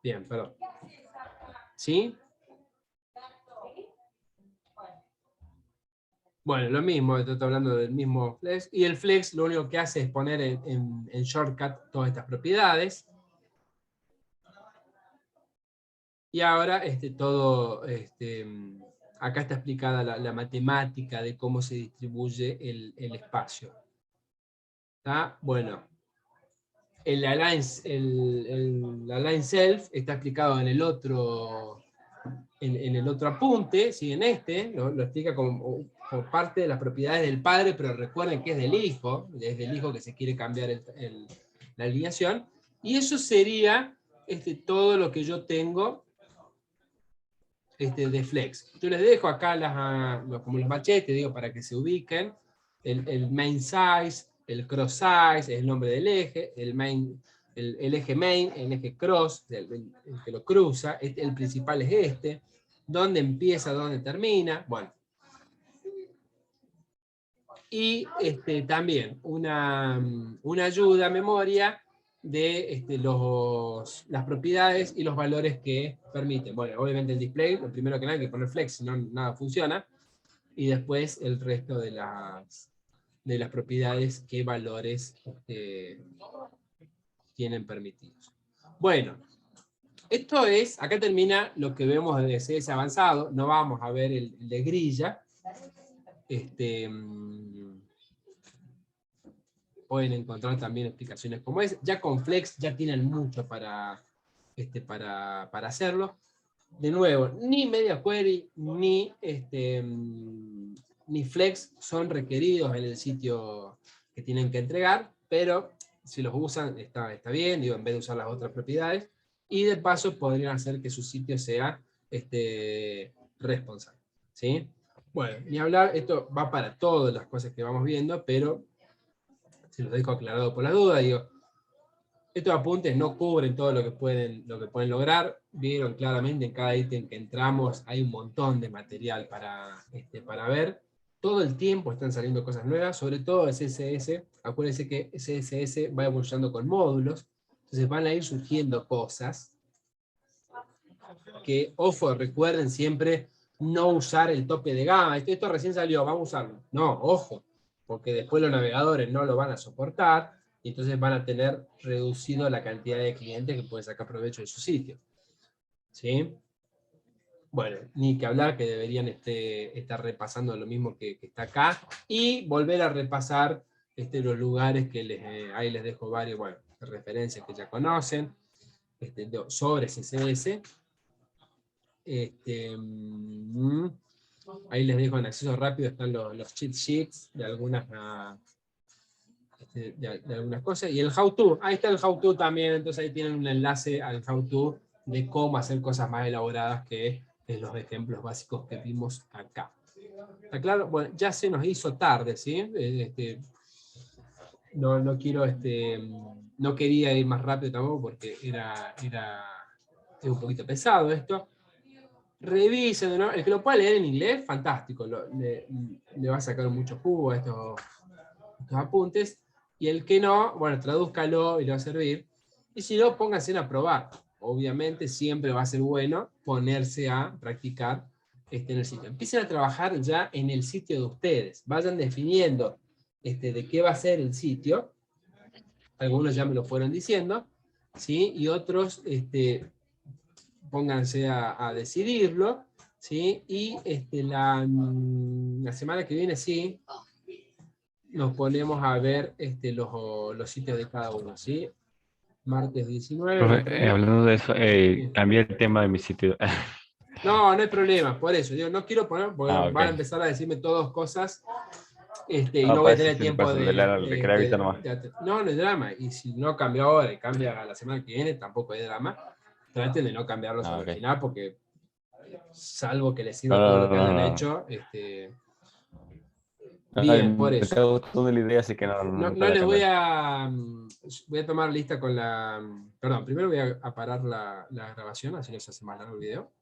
Bien, perdón. ¿Sí? Bueno, lo mismo, estoy hablando del mismo flex. Y el flex lo único que hace es poner en shortcut todas estas propiedades. Y ahora acá está explicada la matemática de cómo se distribuye el espacio. ¿Está? Bueno, el align self está explicado en el otro apunte, ¿sí? En lo explica como parte de las propiedades del padre, pero recuerden que es del hijo que se quiere cambiar la alineación, y eso sería todo lo que yo tengo de flex. Yo les dejo acá como los machetes, digo, para que se ubiquen, el main size, el cross size, es el nombre del eje, el eje main, el eje cross, el que lo cruza, el principal es dónde empieza, dónde termina, bueno. Y también una ayuda a memoria de las propiedades y los valores que permiten. Bueno, obviamente el display, lo primero que nada hay que poner flex, si no nada funciona. Y después el resto de las propiedades, qué valores tienen permitidos. Bueno, acá termina lo que vemos de CS avanzado, no vamos a ver el de grilla. Pueden encontrar también explicaciones como es. Ya con Flex ya tienen mucho para hacerlo. De nuevo, ni Media Query ni Flex son requeridos en el sitio que tienen que entregar, pero si los usan está bien, digo, en vez de usar las otras propiedades, y de paso podrían hacer que su sitio sea responsable. ¿Sí? Bueno, ni hablar, esto va para todas las cosas que vamos viendo, pero se los dejo aclarado por la duda, digo, estos apuntes no cubren todo lo que pueden lograr. Vieron claramente en cada ítem que entramos hay un montón de material para ver. Todo el tiempo están saliendo cosas nuevas, sobre todo el CSS. Acuérdense que CSS va evolucionando con módulos, entonces van a ir surgiendo cosas que, ojo, recuerden siempre no usar el tope de gama. Esto recién salió, vamos a usarlo. No, ojo, porque después los navegadores no lo van a soportar, y entonces van a tener reducido la cantidad de clientes que pueden sacar provecho de su sitio. ¿Sí? Bueno, ni que hablar que deberían estar repasando lo mismo que está acá, y volver a repasar los lugares que ahí les dejo varios, bueno, referencias que ya conocen, sobre CSS. Ahí les dejo en acceso rápido, están los cheat sheets de algunas de algunas cosas, y el how-to, ahí está el how-to también, entonces ahí tienen un enlace al how-to de cómo hacer cosas más elaboradas que los ejemplos básicos que vimos acá. ¿Está claro? Bueno, ya se nos hizo tarde, ¿sí? No quiero, no quería ir más rápido tampoco porque es un poquito pesado esto. Revisen, ¿no? El que lo pueda leer en inglés, fantástico, le va a sacar mucho jugo a estos apuntes, y el que no, bueno, tradúzcalo y le va a servir, y si no, pónganse a probar. Obviamente siempre va a ser bueno ponerse a practicar en el sitio. Empiecen a trabajar ya en el sitio de ustedes, vayan definiendo de qué va a ser el sitio, algunos ya me lo fueron diciendo, ¿sí? Y otros pónganse a decidirlo, ¿sí? Y la semana que viene sí, nos ponemos a ver los sitios de cada uno, ¿sí? Martes 19. Profe, hablando de eso, Sí. cambié el tema de mi sitio. No hay problema, por eso, digo, no quiero poner, porque Ah, ok. van a empezar a decirme todas cosas, y No, no voy a parece tener que tiempo le quería avisar nomás. no es drama, y si no cambia ahora y cambia la semana que viene, tampoco es drama. Traten de no cambiarlo Ah, sobre ok. el final, porque salvo que les sirva No, todo no, lo que no, hayan no. hecho, bien, por Me eso. está gustando la idea, así que no No te voy a les voy cambiar. voy a tomar lista con perdón, primero voy a parar la grabación, así no se hace más largo el video.